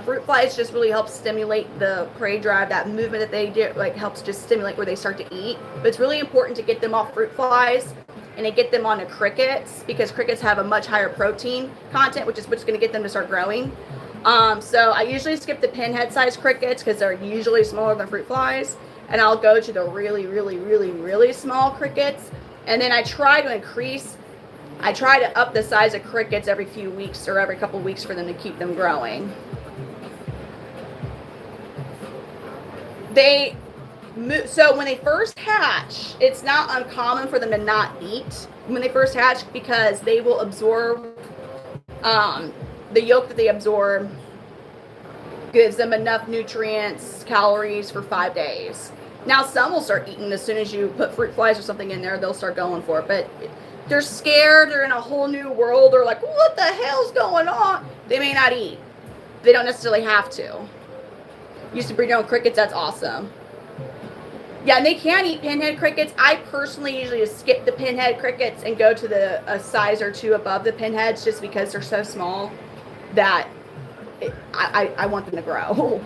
Fruit flies just really help stimulate the prey drive. That movement that they do like helps just stimulate where they start to eat. But it's really important to get them off fruit flies and to get them onto crickets, because crickets have a much higher protein content, which is what's going to get them to start growing. So I usually skip the pinhead size crickets because they're usually smaller than fruit flies, and I'll go to the really, really, really, really small crickets. And then I try to up the size of crickets every few weeks or every couple weeks for them to keep them growing. So when they first hatch, it's not uncommon for them to not eat when they first hatch, because they will absorb the yolk that they absorb gives them enough nutrients, calories for 5 days. Now some will start eating as soon as you put fruit flies or something in there. They'll start going for it, but they're scared. They're in a whole new world. They're like, what the hell's going on? They may not eat. They don't necessarily have to. Used to breed your own crickets. That's awesome. Yeah, and they can eat pinhead crickets. I personally usually just skip the pinhead crickets and go to a size or two above the pinheads, just because they're so small that I want them to grow.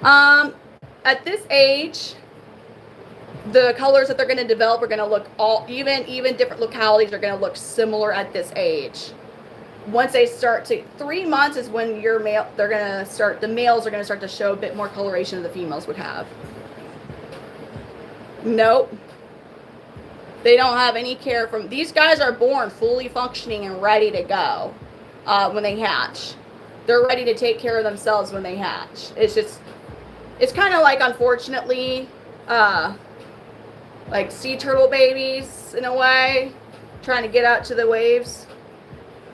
At this age, the colors that they're going to develop are going to look even different localities are going to look similar at this age. Once they start to 3 months is when the males are going to start to show a bit more coloration than the females would have. Nope. They don't have any care from, these guys are born fully functioning and ready to go when they hatch. They're ready to take care of themselves when they hatch. It's kind of like, unfortunately, like sea turtle babies in a way, trying to get out to the waves.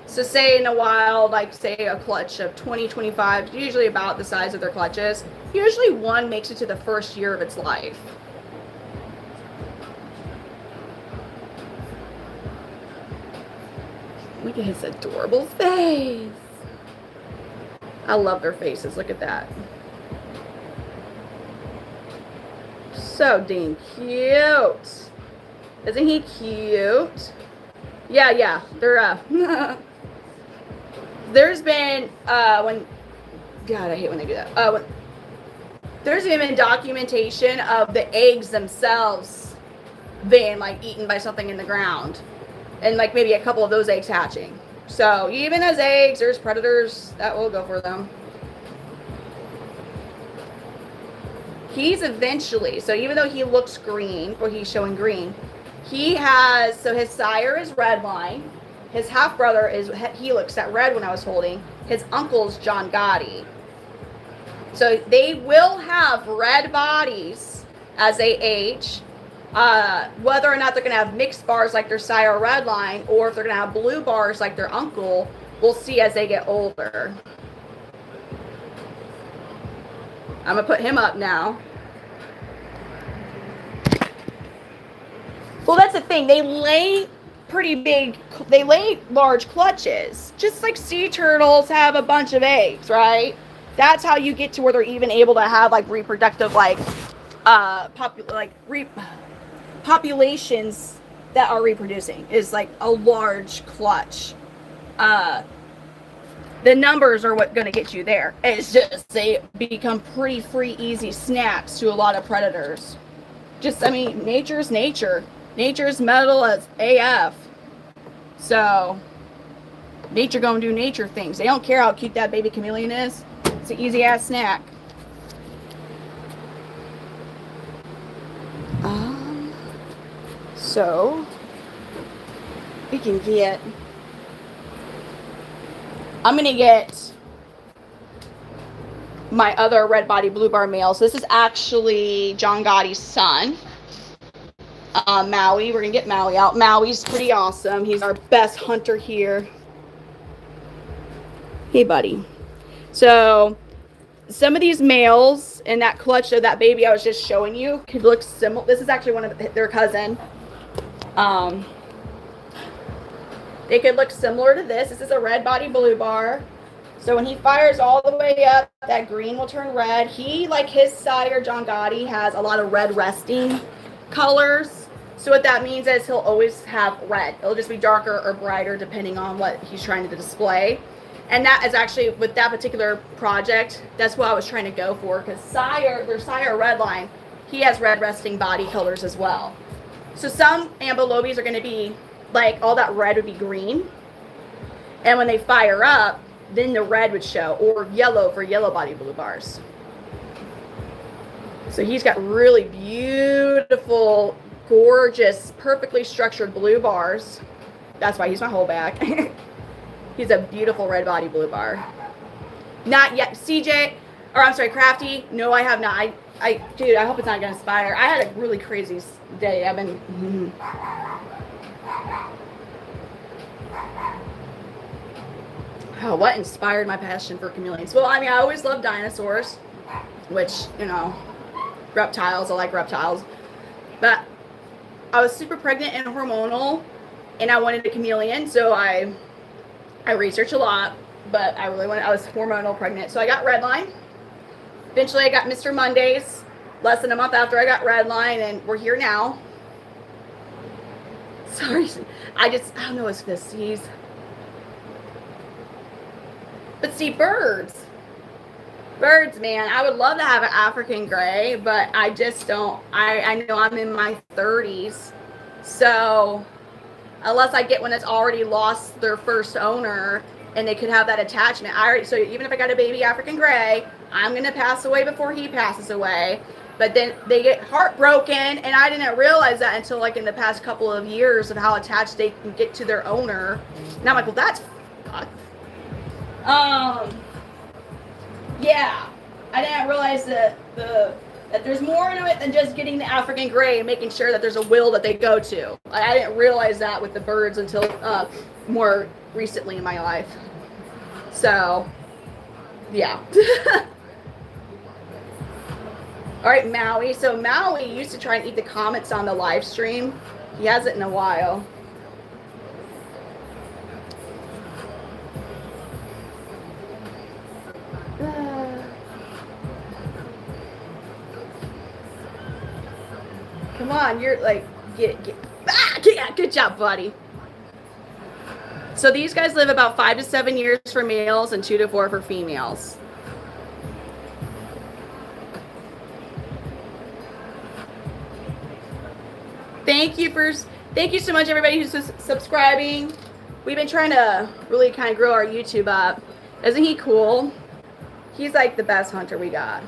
So say in a wild, like say a clutch of 20, 25, usually about the size of their clutches, usually one makes it to the first year of its life. Look at his adorable face. I love their faces. Look at that. So dang cute. Isn't he cute? Yeah. They're there's been God, I hate when they do that. There's even documentation of the eggs themselves being like eaten by something in the ground, and like maybe a couple of those eggs hatching. So even as eggs, there's predators that will go for them. He's eventually, so even though he looks green, or he's showing green, he has, so his sire is red line. His half brother is Helix, that red one I was holding. His uncle's John Gotti. So they will have red bodies as they age. Whether or not they're going to have mixed bars like their sire red line, or if they're going to have blue bars like their uncle, we'll see as they get older. I'm going to put him up now. Well, that's the thing. They lay pretty big, they lay large clutches. Just like sea turtles have a bunch of eggs, right? That's how you get to where they're even able to have like reproductive, like, populations that are reproducing, is like a large clutch. The numbers are what's going to get you there. It's just they become pretty free, easy snacks to a lot of predators. Just, I mean, nature's nature. Nature's metal as AF. So, nature gonna do nature things. They don't care how cute that baby chameleon is. It's an easy ass snack. So, we can get, I'm gonna get my other red body blue bar male. So this is actually John Gotti's son. Maui, we're gonna get Maui out. Maui's pretty awesome. He's our best hunter here. Hey, buddy. So, some of these males in that clutch of that baby I was just showing you could look similar. This is actually one of their cousin. They could look similar to this. This is a red body blue bar. So when he fires all the way up, that green will turn red. He, like his sire, John Gotti, has a lot of red resting colors. So what that means is he'll always have red. It'll just be darker or brighter depending on what he's trying to display. And that is actually, with that particular project, that's what I was trying to go for. Because their sire red line, he has red resting body colors as well. So some ambulobes are going to be, like, all that red would be green. And when they fire up, then the red would show. Or yellow for yellow body blue bars. So he's got really beautiful, gorgeous, perfectly structured blue bars. That's why he's my whole bag. He's a beautiful red body blue bar. Not yet. CJ, or I'm sorry, Crafty. No, I have not. Dude, I hope it's not going to inspire. I had a really crazy day. I've been... Oh, what inspired my passion for chameleons? Well, I mean, I always loved dinosaurs, which, you know, reptiles. I like reptiles. But I was super pregnant and hormonal, and I wanted a chameleon, so I researched a lot, but I was hormonal pregnant. So I got Redline. Eventually I got Mr. Mondays, less than a month after I got Redline, and we're here now. Sorry, I don't know, it's this. But see, birds, man, I would love to have an African gray, but I just don't. I know I'm in my 30s, so unless I get one that's already lost their first owner and they could have that attachment. So even if I got a baby African gray, I'm going to pass away before he passes away. But then they get heartbroken, and I didn't realize that until like in the past couple of years of how attached they can get to their owner. And I'm like, well, that's fucked. Yeah, I didn't realize that there's more into it than just getting the African gray and making sure that there's a will that they go to. I didn't realize that with the birds until more recently in my life. So, yeah. All right, Maui. So Maui used to try and eat the comments on the live stream. He hasn't in a while. Come on, you're like, yeah, good job, buddy. So these guys live about 5 to 7 years for males and 2 to 4 for females. Thank you so much, everybody who's subscribing. we've been trying to really kind of grow our YouTube up. Isn't he cool? He's like the best hunter we got.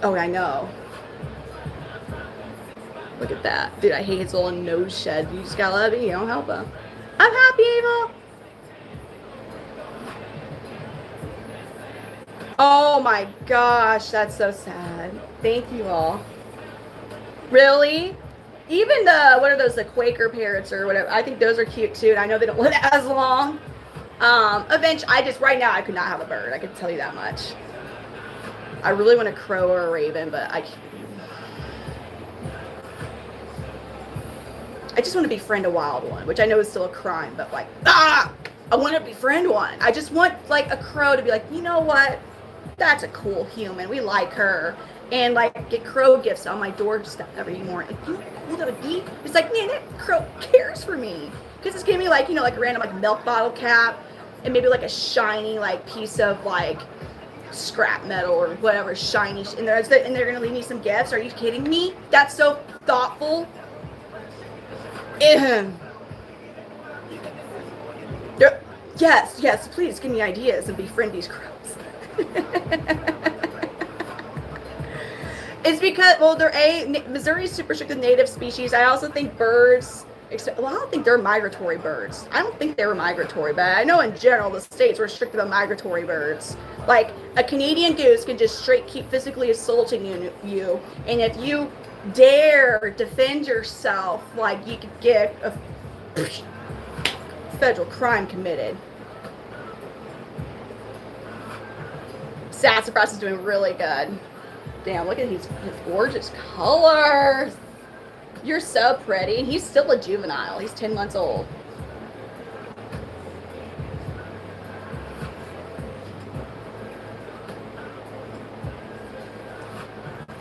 Oh, I know. Look at that. Dude, I hate his little nose shed. You just gotta love it. You don't help him. I'm happy, Ava. Oh my gosh, that's so sad. Thank you all. Really? Even the, what are those, the Quaker parrots or whatever, I think those are cute too, and I know they don't live as long. Eventually, right now I could not have a bird, I could tell you that much. I really want a crow or a raven, but I just want to befriend a wild one, which I know is still a crime, but like, I want to befriend one. I just want like a crow to be like, you know what? That's a cool human. We like her. And like get crow gifts on my doorstep every morning. Like, you know how cool that would be? It's like, man, that crow cares for me. Because it's giving me like, you know, like a random like milk bottle cap and maybe like a shiny like piece of like scrap metal or whatever shiny. And they're going to leave me some gifts. Are you kidding me? That's so thoughtful. Yes, please give me ideas and befriend these crows. It's because, well, Missouri's super strict with native species. I also think birds, I don't think they're migratory birds. I don't think they were migratory, but I know in general the states were strict about migratory birds. Like a Canadian goose can just straight keep physically assaulting you, and if you dare defend yourself, like you could get a federal crime committed. Sassafras is doing really good. Damn, look at his gorgeous colors. You're so pretty. He's still a juvenile. He's 10 months old.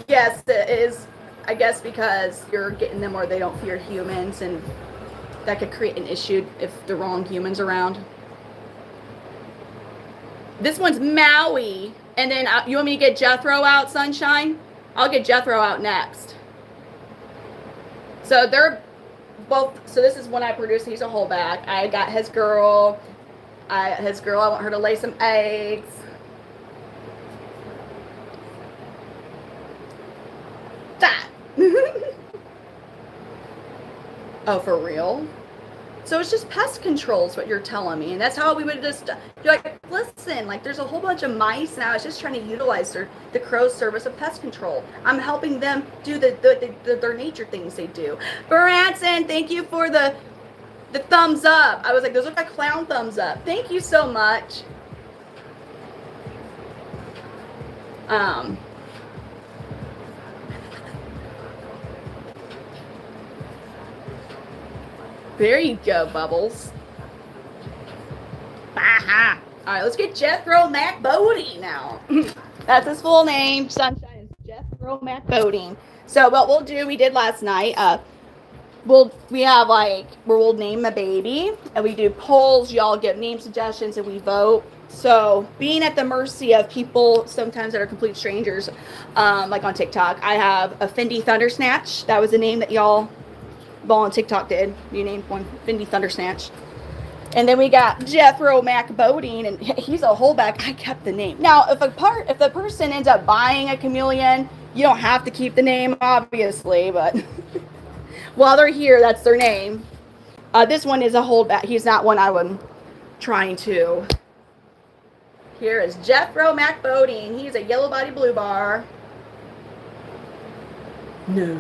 Yes, it is. I guess because you're getting them where they don't fear humans, and that could create an issue if the wrong humans around. This one's Maui. And then you want me to get Jethro out, Sunshine? I'll get Jethro out next. So they're both, so this is one I produced. He's a holdback. I got his girl. I want her to lay some eggs. That. Oh, for real? So it's just pest control is what you're telling me. And that's how we would just, you're like, listen, like there's a whole bunch of mice now. It's just trying to utilize the crow's service of pest control. I'm helping them do their nature things they do. Baranson, thank you for the thumbs up. I was like, those look like clown thumbs up. Thank you so much. There you go, Bubbles. Aha. All right, let's get Jethro Mac Bodine now. That's his full name. Sunshine is Jethro Mac Bodine. So what we'll do, we did last night, we'll name a baby, and we do polls. Y'all give name suggestions, and we vote. So being at the mercy of people sometimes that are complete strangers, like on TikTok, I have a Fendi Thundersnatch. That was the name that y'all on TikTok did. You named one Fendi Thundersnatch. And then we got Jethro Mac Bodine, and he's a holdback. I kept the name. Now, if the person ends up buying a chameleon, you don't have to keep the name, obviously, but while they're here, that's their name. This one is a holdback. He's not one I would trying to. Here is Jethro Mac Bodine. He's a yellow body blue bar. No.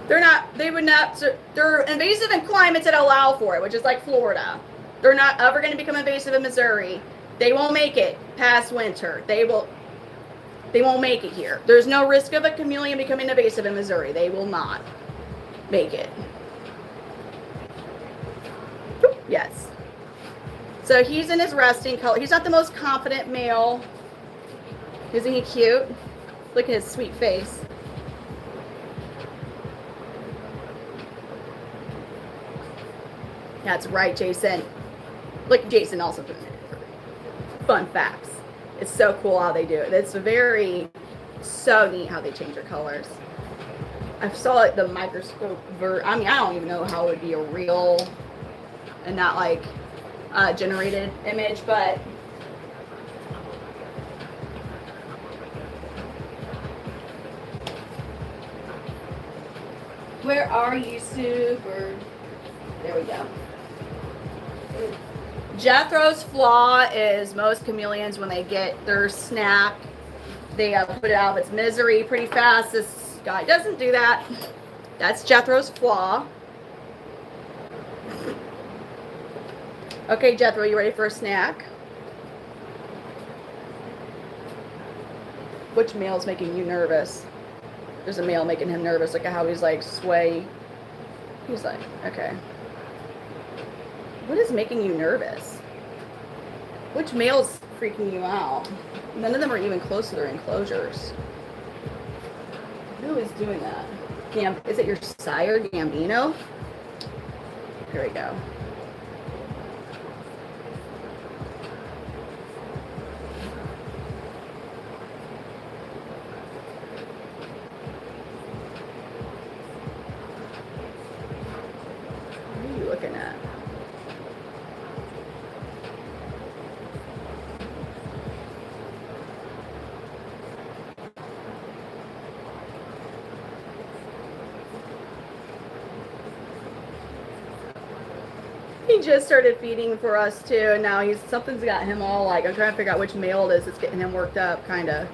They're invasive in climates that allow for it, which is like Florida. They're not ever going to become invasive in Missouri. They won't make it past winter. They won't make it here. There's no risk of a chameleon becoming invasive in Missouri. They will not make it. Yes. So he's in his resting color. He's not the most confident male. Isn't he cute? Look at his sweet face. That's right, Jason. Look, Jason also put in fun facts. It's so cool how they do it. It's very So neat how they change their colors. I saw like the microscope I mean, I don't even know how it would be a real and not like generated image, but where are you, Super? There we go. Jethro's flaw is most chameleons, when they get their snack, they put it out of its misery pretty fast. This guy doesn't do that. That's Jethro's flaw. Okay, Jethro, you ready for a snack? Which male's making you nervous? There's a male making him nervous. Look at how he's like sway. He's like, okay. What is making you nervous? Which male's freaking you out? None of them are even close to their enclosures. Who is doing that? Is it your sire, Gambino? Here we go. What are you looking at? He just started feeding for us too, and now something's got him all like, I'm trying to figure out which male it is that's getting him worked up, kinda.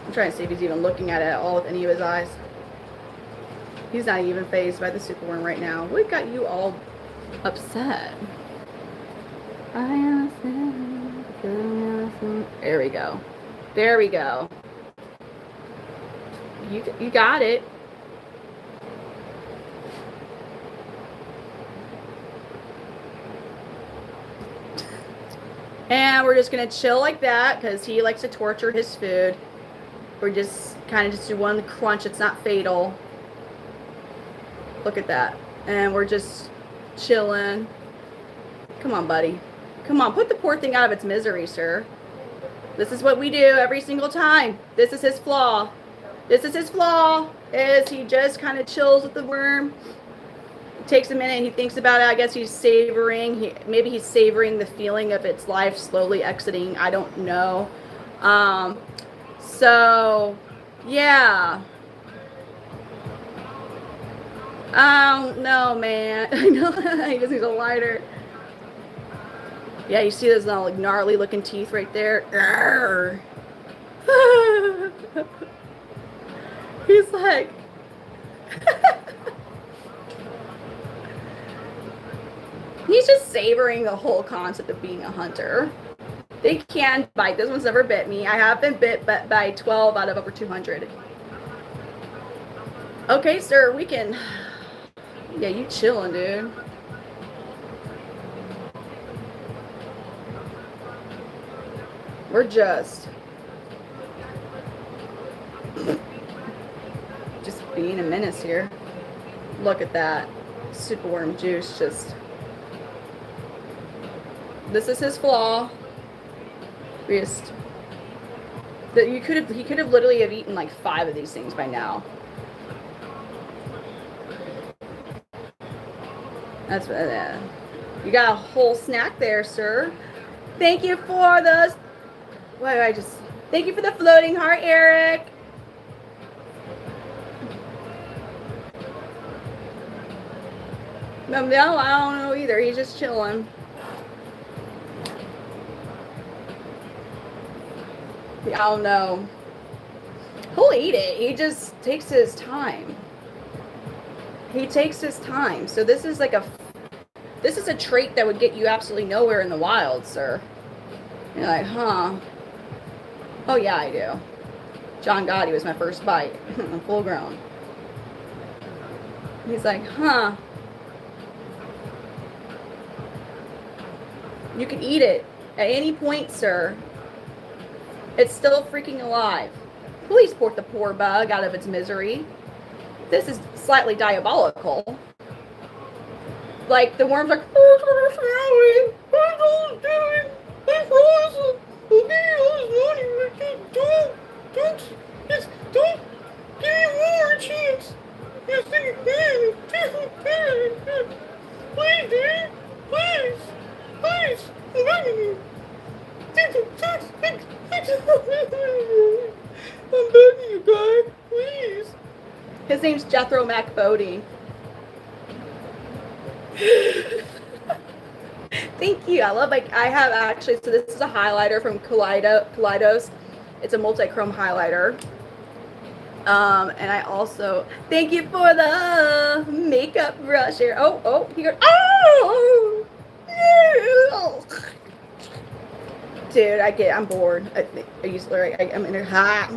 I'm trying to see if he's even looking at it at all with any of his eyes. He's not even fazed by the superworm right now. What got you all upset? There we go. There we go. You got it. And we're just going to chill like that because he likes to torture his food. We're just kind of just do one crunch. It's not fatal. Look at that. And we're just chilling. Come on, buddy. Come on, put the poor thing out of its misery, sir. This is what we do every single time. This is his flaw. This is his flaw, is he just kind of chills with the worm. Takes a minute, he thinks about it. I guess he's savoring. Maybe he's savoring the feeling of its life slowly exiting. I don't know. So, yeah. Oh, no, man. I know. He just needs a lighter. Yeah, you see those like gnarly looking teeth right there? He's like... He's just savoring the whole concept of being a hunter. They can bite. This one's never bit me. I have been bit by 12 out of over 200. Okay, sir, we can... Yeah, you chilling, dude. We're just being a menace here. Look at that. Superworm juice just... This is his flaw. He could have literally have eaten like 5 of these things by now. That's what you got a whole snack there, sir. Thank you for the... Thank you for the floating heart, Eric. No, I don't know either. He's just chilling. I don't know. He'll eat it. He just takes his time. He takes his time. So this is a trait that would get you absolutely nowhere in the wild, sir. You're like, huh? Oh yeah, I do. John Gotti was my first bite. I'm full grown. He's like, huh? You can eat it at any point, sir. It's still freaking alive. Please port the poor bug out of its misery. This is slightly diabolical. Like, the worm's like, Don't give me one more chance. Please, Dad. Please. Please. I'm begging you. I'm begging you, guy. Please. His name's Jethro MacBodie. Thank you. I love, like, I have actually, so this is a highlighter from Kaleidos. It's a multi-chrome highlighter. And I also, thank you for the makeup brush here. Oh, he goes, oh! Dude, I'm bored. I used to, I'm in a hot.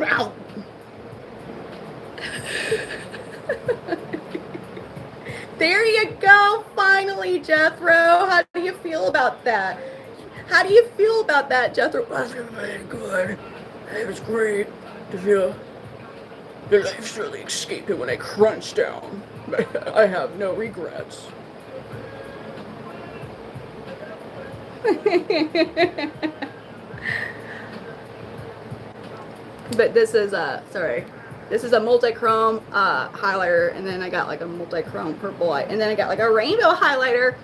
There you go, finally, Jethro. How do you feel about that? How do you feel about that, Jethro? I feel really good. It was great to feel the life really escaped when I crunched down. I have no regrets. But this is this is a multi-chrome highlighter, and then I got like a multi-chrome purple light, and then I got like a rainbow highlighter,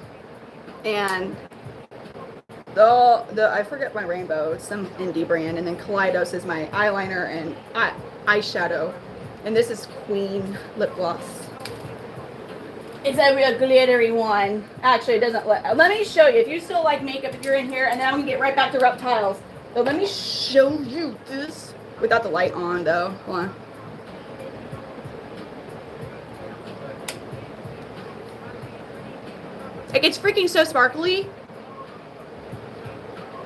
and I forget my rainbow, it's some indie brand, and then Kaleidos is my eyeliner and eyeshadow, and this is Queen lip gloss. It's a real glittery one. Actually, it doesn't let me show you. If you still like makeup, if you're in here, and then I'm gonna get right back to reptiles. So let me show you this without the light on, though. Hold on. Like, it's freaking so sparkly.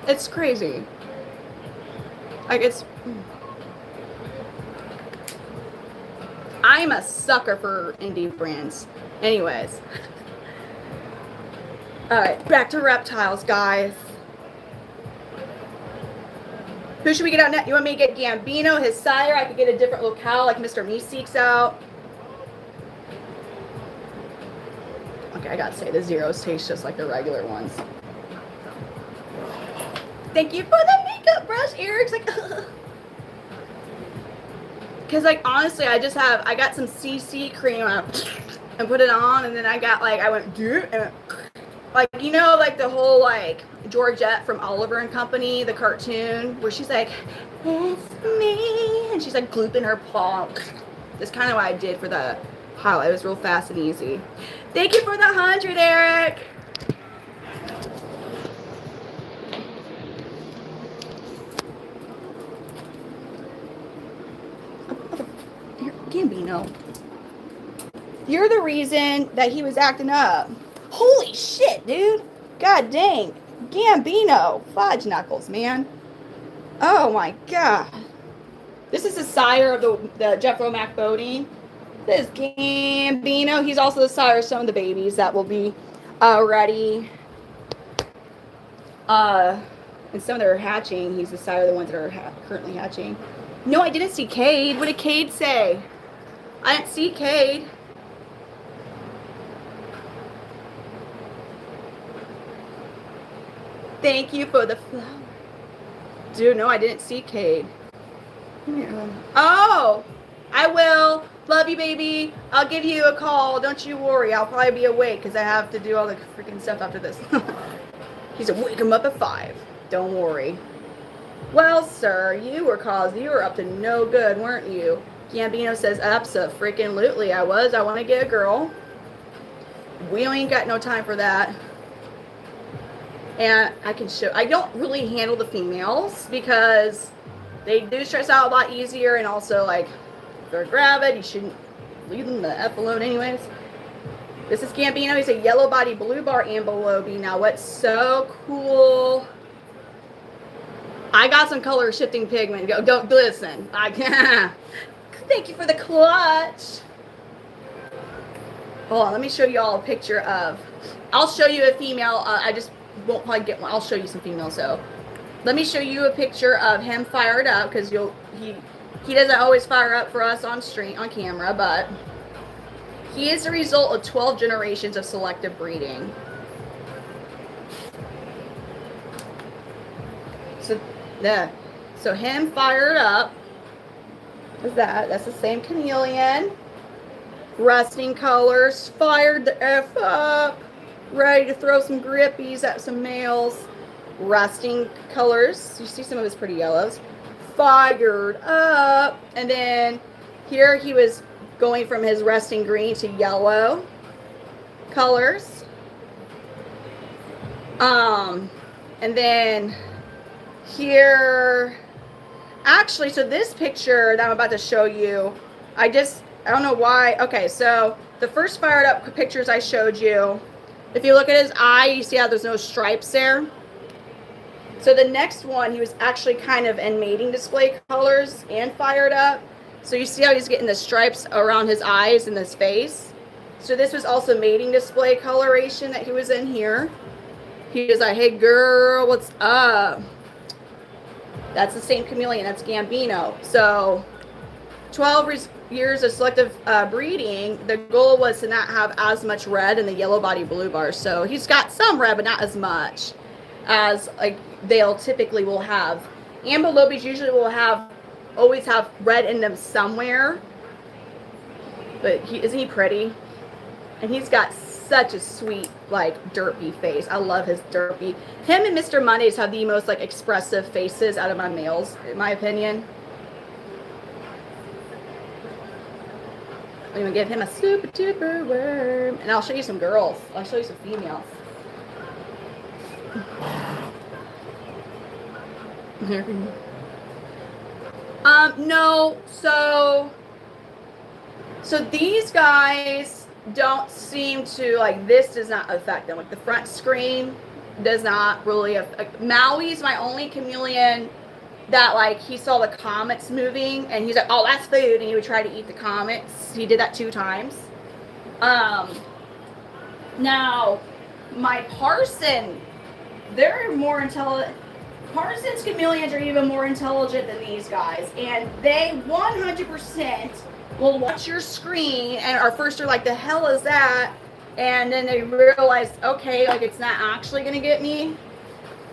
It's crazy. Like, it's... I'm a sucker for indie brands. Anyways. Alright, back to reptiles, guys. Who should we get out next? You want me to get Gambino, his sire? I could get a different locale, like Mr. Meeseeks out. Okay, I gotta say, the zeros taste just like the regular ones. Thank you for the makeup brush, Eric's like, because, like, honestly, I got some CC cream and put it on, and then I got, like, I went, and, like, you know, like, the whole, like, Georgette from Oliver and Company, the cartoon, where she's like, it's me, and she's, like, glooping her paw. That's kind of what I did for the highlight. It was real fast and easy. Thank you for the 100, Eric. Gambino. You're the reason that he was acting up. Holy shit, dude. God dang. Gambino. Fudge knuckles, man. Oh my god. This is the sire of the Jethro MacBodie. This is Gambino. He's also the sire of some of the babies that will be ready. And some that are hatching. He's the sire of the ones that are currently hatching. No, I didn't see Cade. What did Cade say? I didn't see Cade. Thank you for the flower. Dude, no, I didn't see Cade. Oh, I will. Love you, baby. I'll give you a call. Don't you worry. I'll probably be awake because I have to do all the freaking stuff after this. He said, wake him up at 5. Don't worry. Well, sir, you were up to no good, weren't you? Gambino says, abso-freaking-lutely I was. I want to get a girl. We ain't got no time for that. And I can show, I don't really handle the females because they do stress out a lot easier, and also, like, if they're gravid, you shouldn't leave them the F alone anyways. This is Gambino. He's a yellow body blue bar ambilobe. Now, what's so cool, I got some color shifting pigment. Go listen. Thank you for the clutch. Hold on, let me show you all a picture of, I'll show you a female. I just won't probably get one. I'll show you some females. So let me show you a picture of him fired up, because he doesn't always fire up for us on camera, but he is the result of 12 generations of selective breeding. So There. So him fired up. Is that? That's the same chameleon. Resting colors. Fired the F up. Ready to throw some grippies at some males. Resting colors. You see some of his pretty yellows. Fired up. And then here he was going from his resting green to yellow colors. And then here, actually, so this picture that I'm about to show you, I don't know why. Okay, so the first fired up pictures I showed you, if you look at his eye, you see how there's no stripes there. So the next one, he was actually kind of in mating display colors and fired up. So you see how he's getting the stripes around his eyes and his face. So this was also mating display coloration that he was in here. He was like, hey girl, what's up? That's the same chameleon, that's Gambino. So 12 years of selective breeding, the goal was to not have as much red in the yellow body blue bars. So he's got some red, but not as much as like they'll typically will have. Ambulobes usually will always have red in them somewhere. But isn't he pretty? And he's got such a sweet, like, derpy face. I love his derpy. Him and Mr. Mondays have the most, like, expressive faces out of my males, in my opinion. I'm gonna give him a super duper worm. And I'll show you some girls. I'll show you some females. No, so these guys don't seem to, like, this does not affect them. Like, the front screen does not really affect. Maui's my only chameleon that, like, he saw the comets moving and he's like, oh, that's food, and he would try to eat the comets. He did that 2 times. Now my Parson, they're more intelligent. Parson's chameleons are even more intelligent than these guys, and they 100% will watch your screen and are first are like, the hell is that? And then they realize, okay, like, it's not actually gonna get me.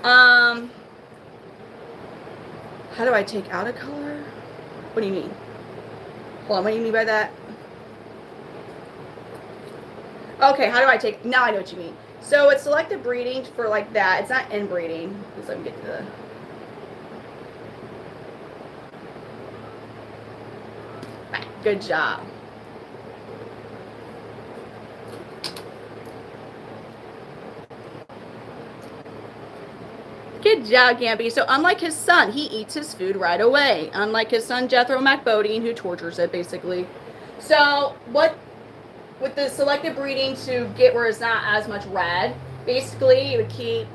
How do I take out a color? What do you mean? Hold on, what do you mean by that? Okay, how do I take, now I know what you mean. So it's selective breeding for like that. It's not inbreeding. Let's let me get to the. Good job. Good job, Gamby. So unlike his son, he eats his food right away. Unlike his son, Jethro MacBodine, who tortures it, basically. So what, with the selective breeding to get where it's not as much red, basically you would keep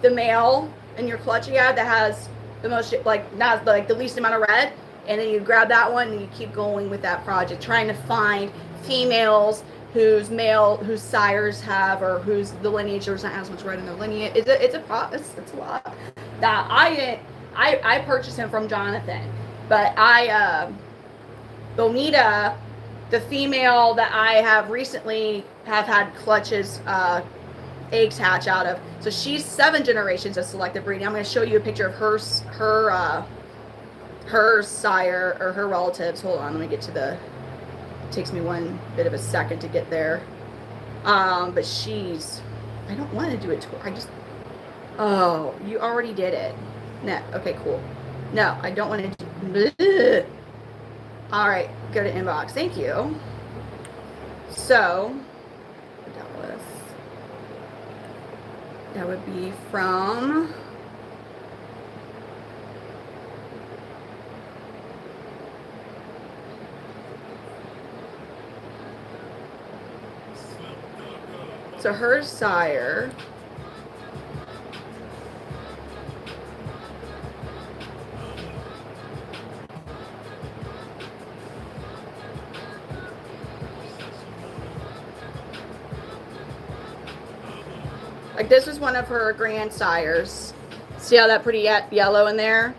the male in your clutch you have that has the most, like, not like the least amount of red, and then you grab that one and you keep going with that project, trying to find females whose sires have, or whose the lineage there's not as much red in their lineage. It's a lot. That I purchased him from Jonathan, but Bonita, the female that I have recently have had clutches, eggs hatch out of. So she's 7 generations of selective breeding. I'm going to show you a picture of her sire or her relatives. Hold on, let me get to the. It takes me one bit of a second to get there. But she's. I don't want to do it to her. I just. Oh, you already did it. No. Okay, cool. No, I don't want to do. All right, go to inbox. Thank you. So, that would be from. So her sire. Like, this was one of her grandsires. See how that pretty yellow in there?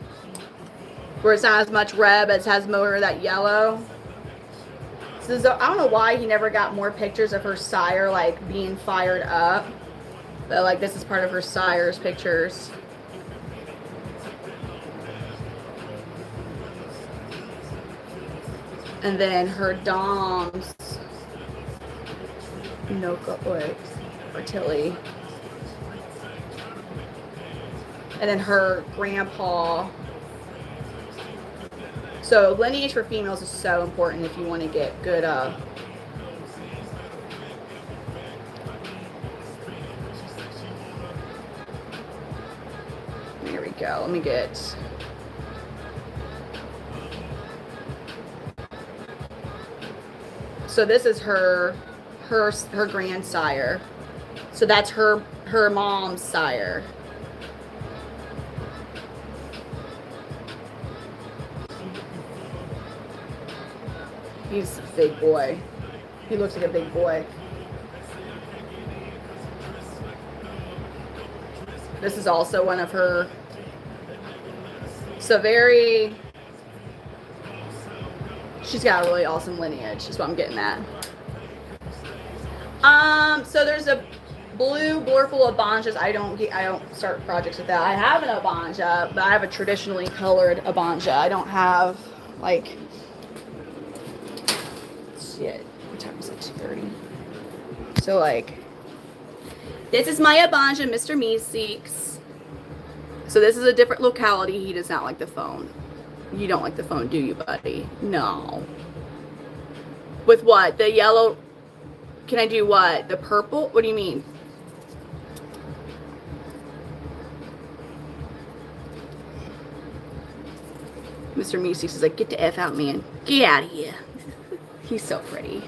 Where it's not as much red, but it has more of that yellow. So I don't know why he never got more pictures of her sire, like, being fired up. But, like, this is part of her sire's pictures. And then her doms, or Tilly. And then her grandpa. So lineage for females is so important if you want to get good there we go. Let me get so this is her grandsire. So that's her mom's sire. He's a big boy. He looks like a big boy. This is also one of her. So she's got a really awesome lineage, is what I'm getting at. So there's a blue blurple Abanjas. I don't start projects with that. I have an Abanja, but I have a traditionally colored Abanja. I don't have like shit. What time is it? 2:30. So like this is my Abanja, Mr. Meeseeks. So this is a different locality. He does not like the phone. You don't like the phone, do you, buddy? No. With what? The yellow? Can I do what? The purple? What do you mean? Mr. Meeseeks is like, get the F out, man. Get out of here. He's so pretty.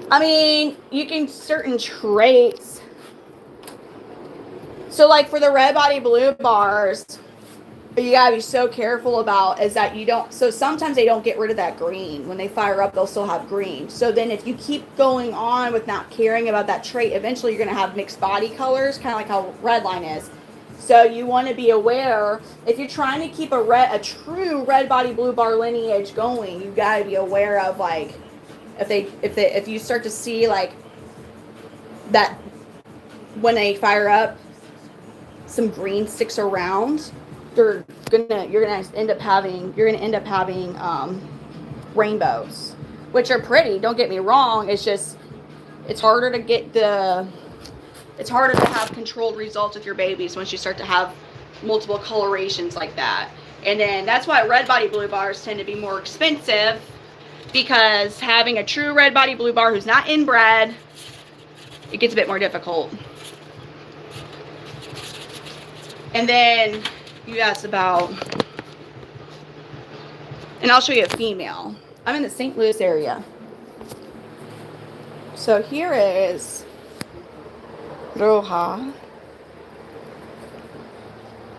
I mean, you can certain traits. So like for the red body blue bars, you gotta be so careful about is that you don't, so sometimes they don't get rid of that green. When they fire up, they'll still have green. So then if you keep going on with not caring about that trait, eventually you're gonna have mixed body colors, kind of like how red line is. So you want to be aware, if you're trying to keep a true red body blue bar lineage going, you gotta be aware of like, if you start to see like that when they fire up, some green sticks around, you're gonna end up having rainbows, which are pretty. Don't get me wrong. It's just it's harder to have controlled results with your babies once you start to have multiple colorations like that. And then that's why red body blue bars tend to be more expensive, because having a true red body blue bar who's not inbred, it gets a bit more difficult. And then you asked about, and I'll show you a female. I'm in the St. Louis area. So here is Roja.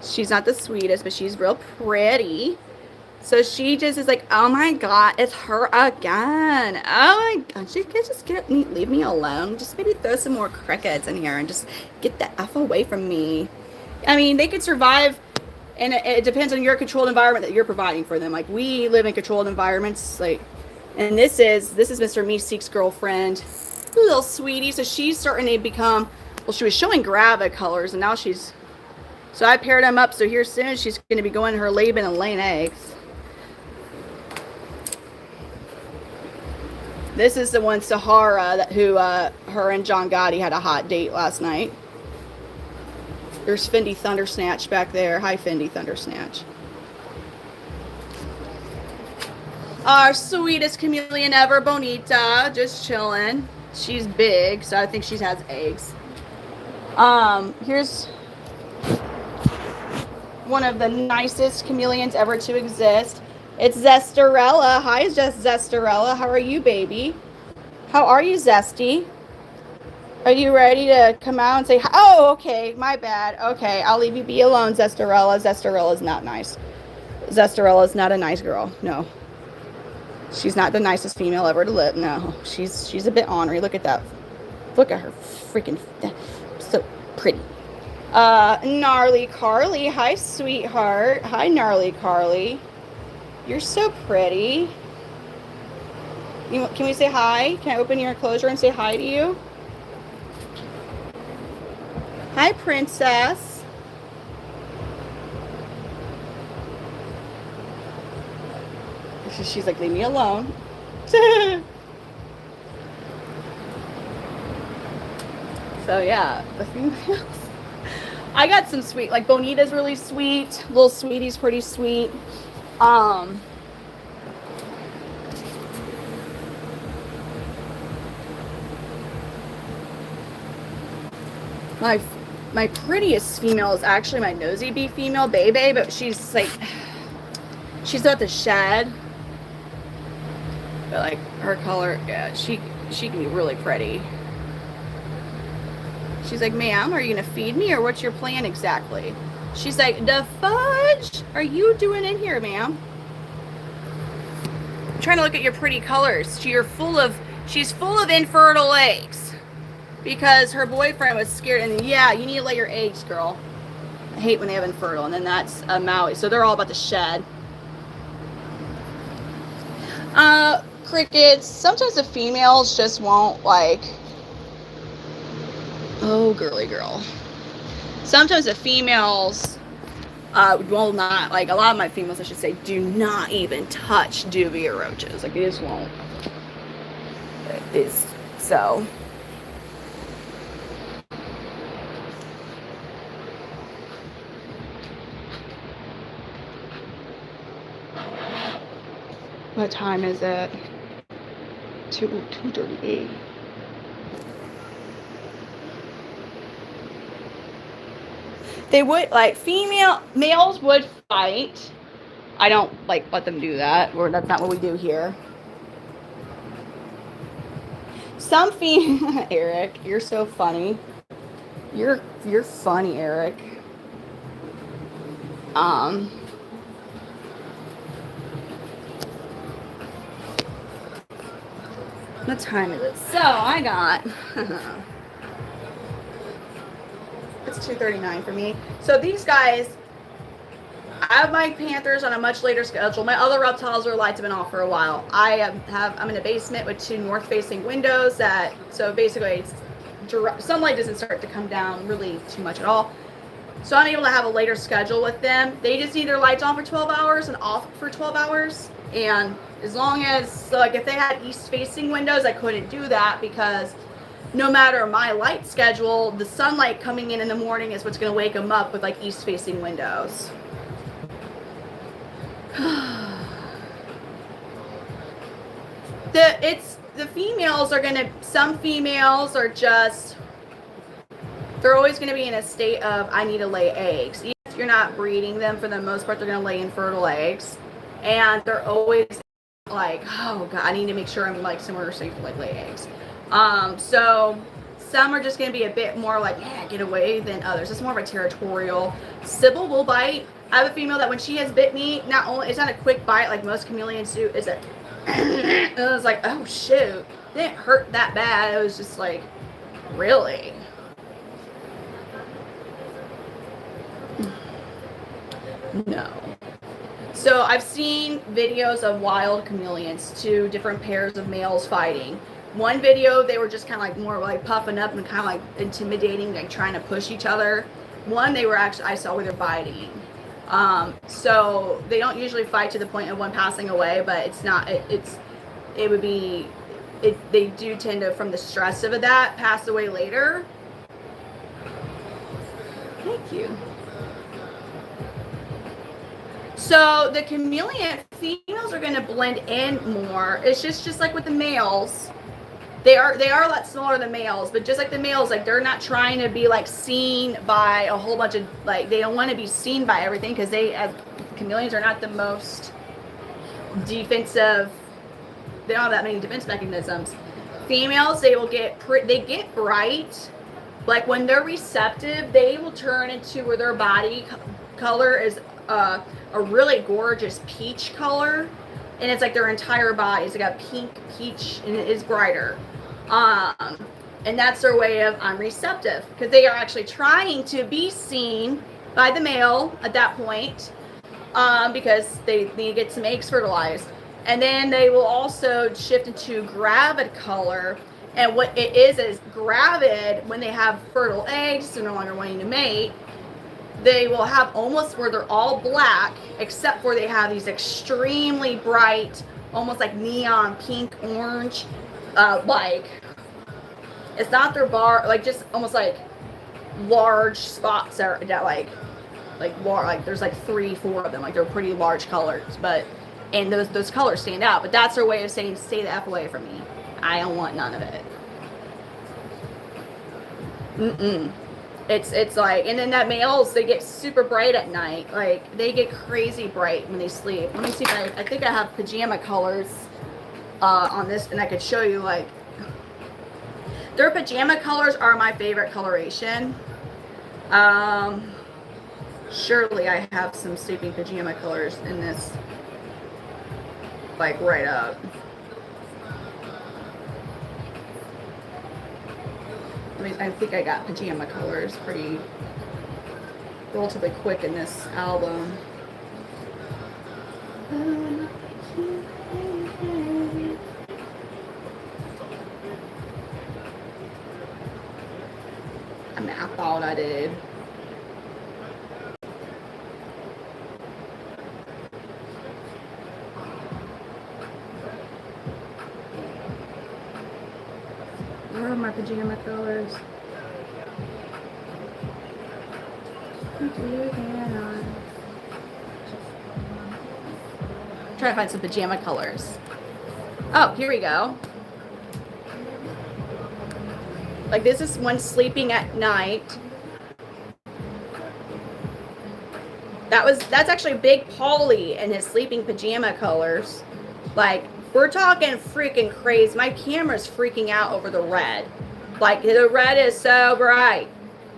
She's not the sweetest, but she's real pretty. So she just is like, oh my God, it's her again. Oh my God, she can just leave me alone. Just maybe throw some more crickets in here and just get the F away from me. I mean, they could survive, and it depends on your controlled environment that you're providing for them. Like, we live in controlled environments, like, and this is Mr. Meeseek's girlfriend, little sweetie. So she's starting to become, well, she was showing gravid colors, and now she's, so I paired them up. So here soon she's going to be going to her Laban and laying eggs. This is the one, Sahara, who her and John Gotti had a hot date last night. There's Fendi Thundersnatch back there. Hi, Fendi Thundersnatch. Our sweetest chameleon ever, Bonita, just chilling. She's big, so I think she has eggs. Here's one of the nicest chameleons ever to exist. It's Zestarella. Hi, Zestarella. How are you, baby? How are you, Zesty? Are you ready to come out and say, oh, okay, my bad. Okay, I'll leave you be alone, Zestarella. Zestarella's not nice. Zestarella's not a nice girl. No. She's not the nicest female ever to live. No, she's a bit ornery. Look at that. Look at her freaking, so pretty. Gnarly Carly. Hi, sweetheart. Hi, Gnarly Carly. You're so pretty. Can we say hi? Can I open your enclosure and say hi to you? Hi, Princess. She's like, leave me alone. So yeah, the females. I got some sweet, like Bonita's really sweet. Little Sweetie's pretty sweet. My prettiest female is actually my nosy bee female, Bebe, but she's like, she's at the shed. But like her color, yeah, she can be really pretty. She's like, ma'am, are you gonna feed me or what's your plan exactly? She's like, the fudge are you doing in here, ma'am? I'm trying to look at your pretty colors. She's full of infertile eggs. Because her boyfriend was scared, and yeah, you need to lay your eggs, girl. I hate when they have infertile, and then that's a Maui. So they're all about the shed. Crickets. Sometimes the females just won't like. Oh, girly girl. Sometimes the females will not like. A lot of my females, I should say, do not even touch dubia roaches. Like they just won't. It's so. What time is it? 2:38. They would like males would fight. I don't like let them do that, or that's not what we do here. Some Eric, you're so funny. You're funny, Eric. What time is it? So I got it's 2:39 for me. So these guys, I have my panthers on a much later schedule. My other reptiles or lights have been off for a while. I'm in a basement with 2 north-facing windows so basically sunlight doesn't start to come down really too much at all. So I'm able to have a later schedule with them. They just need their lights on for 12 hours and off for 12 hours. And as long as, like if they had east-facing windows, I couldn't do that because no matter my light schedule, the sunlight coming in the morning is what's going to wake them up with like east-facing windows. The females are going to, some females are just, they're always going to be in a state of, I need to lay eggs. Even if you're not breeding them, for the most part, they're going to lay infertile eggs. And they're always like, oh God, I need to make sure I'm like somewhere safe to like lay eggs. So some are just going to be a bit more like, yeah, get away than others. It's more of a territorial. Sybil will bite. I have a female that when she has bit me, not only, it's not a quick bite like most chameleons do, it's a, and I was like, oh shoot, it didn't hurt that bad. It was just like, really? No. So I've seen videos of wild chameleons, 2 different pairs of males fighting. One video, they were just kind of like more like puffing up and kind of like intimidating, like trying to push each other. One, they were actually, I saw where they're biting. So they don't usually fight to the point of one passing away, but it's not, they do tend to, from the stress of that, pass away later. Thank you. So the chameleon females are going to blend in more. It's just like with the males. They are a lot smaller than males, but just like the males, like they're not trying to be like seen by a whole bunch of, like they don't want to be seen by everything because chameleons are not the most defensive. They don't have that many defense mechanisms. Females, they get bright. Like when they're receptive, they will turn into where their body color is a really gorgeous peach color, and it's like their entire body is like a pink peach, and it is brighter. And that's their way of I'm receptive, because they are actually trying to be seen by the male at that point, because they need to get some eggs fertilized. And then they will also shift into gravid color. And what it is gravid, when they have fertile eggs, they're no longer wanting to mate, they will have almost where they're all black, except for they have these extremely bright, almost like neon pink, orange, like, it's not their bar, like just almost like large spots that like there's like 3-4 of them, like they're pretty large colors, but, and those colors stand out, but that's their way of saying, stay the F away from me. I don't want none of it. It's like, and then that males, they get super bright at night. Like, they get crazy bright when they sleep. Let me see if I think I have pajama colors on this, and I could show you, like, their pajama colors are my favorite coloration. Surely I have some sleeping pajama colors in this, like, right up. I think I got pajama colors pretty relatively quick in this album. I mean, I thought I did. Where are my pajama colors? Try to find some pajama colors. Oh, here we go. Like, this is one sleeping at night. That's actually Big Paulie and his sleeping pajama colors. Like, we're talking freaking crazy. My camera's freaking out over the red. Like, the red is so bright.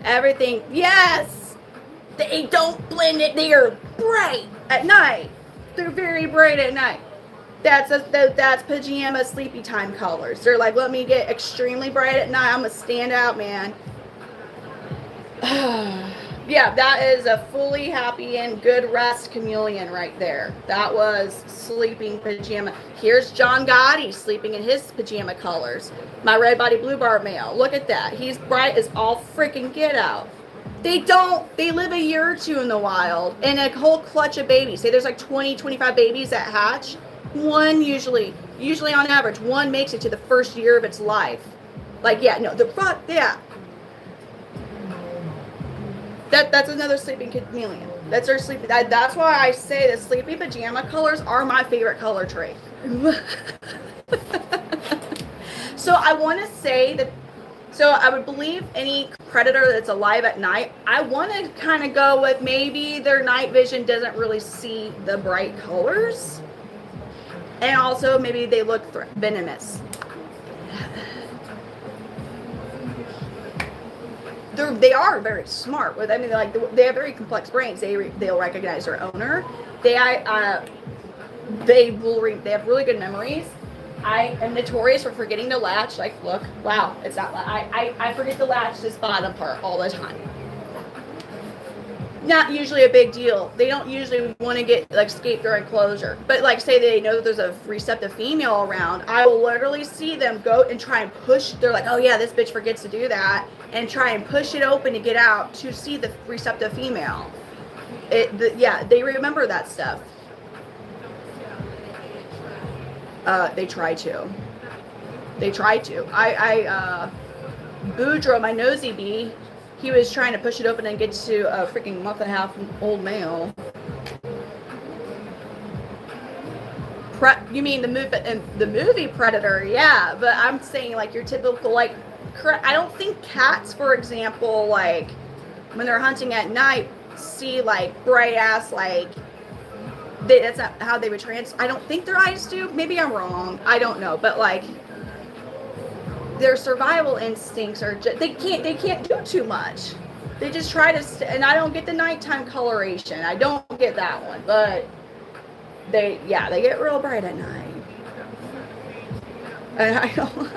Everything, yes! They don't blend it. They are bright at night. They're very bright at night. That's pajama sleepy time colors. They're like, let me get extremely bright at night. I'm going to stand out, man. Yeah, that is a fully happy and good rest chameleon right there. That was sleeping pajama. Here's John Gotti sleeping in his pajama colors. My red body blue bar male. Look at that. He's bright as all freaking get out. They live a year or two in the wild and a whole clutch of babies. Say there's like 20, 25 babies that hatch. One usually on average, one makes it to the first year of its life. Like, yeah, no, yeah. That's another sleeping chameleon. That's our sleeping. That's why I say the sleeping pajama colors are my favorite color trait. So I want to say that. So I would believe any predator that's alive at night. I want to kind of go with maybe their night vision doesn't really see the bright colors, and also maybe they look venomous. They are very smart. I mean, they have very complex brains. They'll recognize their owner. They have really good memories. I am notorious for forgetting to latch. Like, look, wow, it's not. I forget to latch this bottom part all the time. Not usually a big deal. They don't usually want to get escape their enclosure. But like, say they know that there's a receptive female around, I will literally see them go and try and push. They're like, oh yeah, this bitch forgets to do that, and try and push it open to get out to see the receptive female. Yeah, they remember that stuff. They try to. Boudreaux, my nosy bee, he was trying to push it open and get to a freaking month-and-a-half old male. You mean the movie Predator? Yeah, but I'm saying like your typical like. I don't think cats, for example, like when they're hunting at night, see like bright ass like. That's not how they would I don't think their eyes do. Maybe I'm wrong. I don't know, but like their survival instincts are just, they can't do too much. They just try to and I don't get the nighttime coloration. I don't get that one, but they get real bright at night. And I don't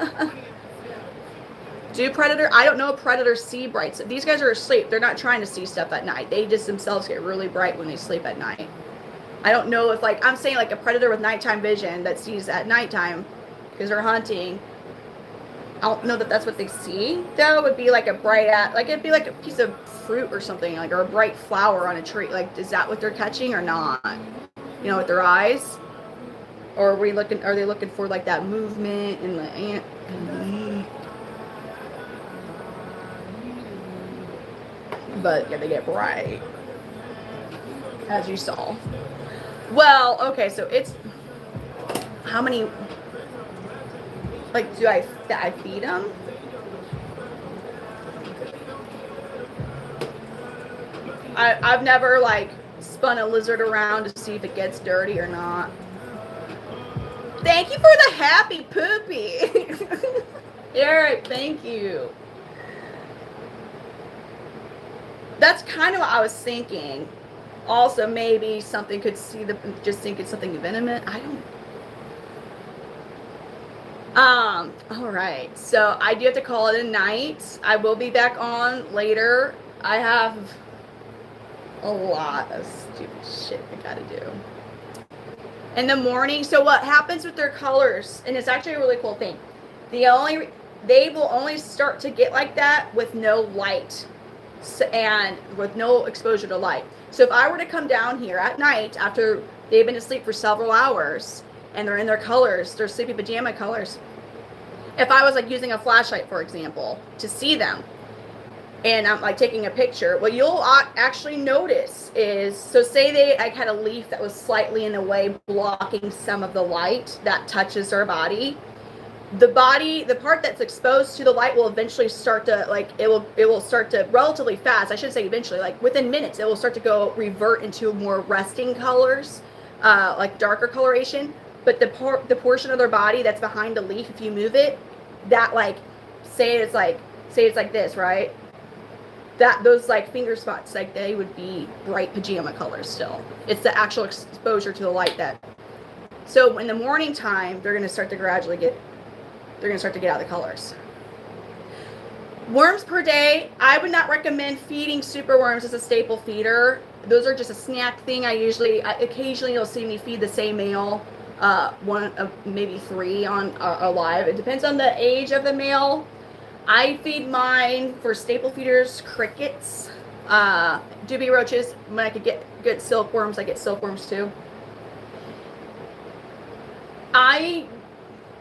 do predator. I don't know if predators see bright. So these guys are asleep. They're not trying to see stuff at night. They just themselves get really bright when they sleep at night. I don't know if like I'm saying like a predator with nighttime vision that sees at nighttime because they're hunting. I don't know that that's what they see, though. It would be like a bright, like it'd be like a piece of fruit or something, like, or a bright flower on a tree. Like, is that what they're catching or not? You know, with their eyes? Or are they looking for like that movement and the ant? But yeah, they get bright, as you saw. Well, okay, so it's how many? Like, do I feed them? I've never like spun a lizard around to see if it gets dirty or not. Thank you for the happy poopy. Eric, thank you. That's kind of what I was thinking. Also, maybe something could see the, just think it's something venomous. I don't. All right. So I do have to call it a night. I will be back on later. I have a lot of stupid shit I gotta do in the morning. So what happens with their colors, and it's actually a really cool thing, they will only start to get like that with no light and with no exposure to light. So if I were to come down here at night after they've been asleep for several hours and they're in their colors, their sleepy pajama colors, if I was like using a flashlight, for example, to see them, and I'm like taking a picture, what you'll actually notice is, so say they like had a leaf that was slightly in a way blocking some of the light that touches their body. The part that's exposed to the light will eventually start to like, it will start to relatively fast. I should say eventually, like within minutes, it will start to revert into more resting colors, like darker coloration. But the portion of their body that's behind the leaf, if you move it, that like, say it's like this, right? That those like finger spots, like they would be bright pajama colors still. It's the actual exposure to the light that. So in the morning time, they're going to start to gradually get out of the colors. Worms per day, I would not recommend feeding super worms as a staple feeder. Those are just a snack thing. Occasionally you'll see me feed the same male, one of maybe 3 on alive. It depends on the age of the male. I feed mine for staple feeders, crickets, dubia roaches. When I could get good silkworms, I get silkworms too.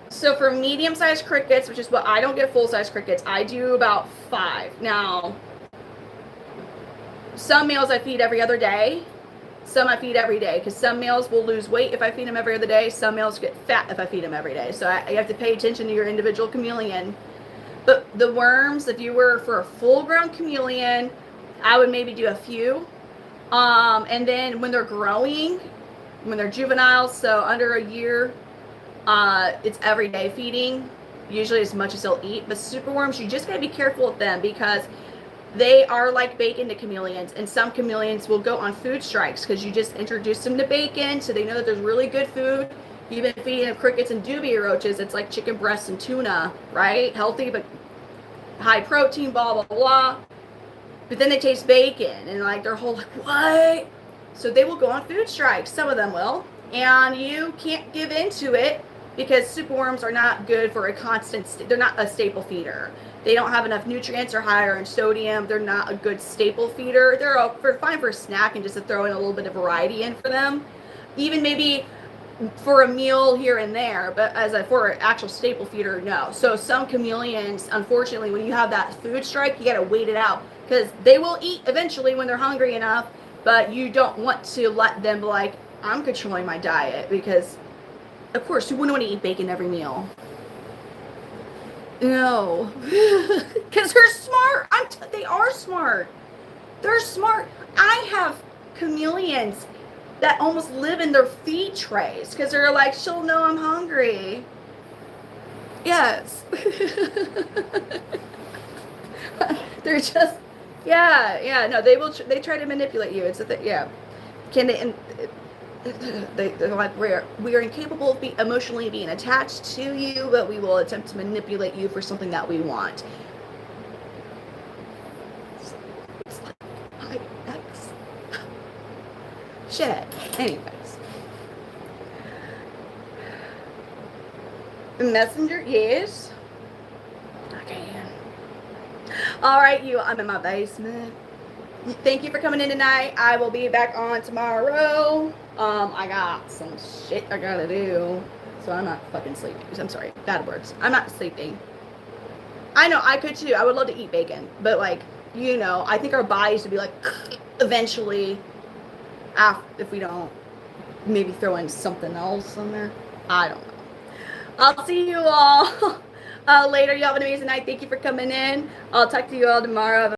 So for medium-sized crickets, which is what I don't get full-size crickets, I do about 5. Now, some males I feed every other day. Some I feed every day, because some males will lose weight if I feed them every other day. Some males get fat if I feed them every day. So you have to pay attention to your individual chameleon. But the worms, if you were for a full-grown chameleon, I would maybe do a few. And then when they're growing, when they're juveniles, so under a year, it's everyday feeding, usually as much as they'll eat. But superworms, you just gotta be careful with them because they are like bacon to chameleons, and some chameleons will go on food strikes because you just introduce them to bacon, so they know that there's really good food. You've been feeding them crickets and dubia roaches. It's like chicken breasts and tuna, right? Healthy, but high protein, blah, blah, blah. But then they taste bacon, and like their whole like, what? So they will go on food strikes. Some of them will. And you can't give into it because superworms are not good for a constant, they're not a staple feeder. They don't have enough nutrients or higher in sodium. They're not a good staple feeder. They're fine for a snack and just to throw in a little bit of variety in for them. Even maybe for a meal here and there, but for an actual staple feeder, no. So some chameleons, unfortunately, when you have that food strike, you got to wait it out because they will eat eventually when they're hungry enough, but you don't want to let them be like, I'm controlling my diet, because of course you wouldn't want to eat bacon every meal. No, because they're smart. They are smart. They're smart. I have chameleons that almost live in their feed trays because they're like, she'll know I'm hungry. Yes. They're just, yeah, no, they try to manipulate you. It's a thing, yeah. Can they, they're like, we are incapable of emotionally being attached to you, but we will attempt to manipulate you for something that we want. It's like, shit. Anyways. Messenger, yes. All right, you. I'm in my basement. Thank you for coming in tonight. I will be back on tomorrow. I got some shit I gotta do, so I'm not fucking sleeping. I'm sorry, bad words. I'm not sleeping. I know I could too. I would love to eat bacon, but like, you know, I think our bodies would be like eventually, if we don't maybe throw in something else in there. I don't know. I'll see you all later. You have an amazing night. Thank you for coming in. I'll talk to you all tomorrow.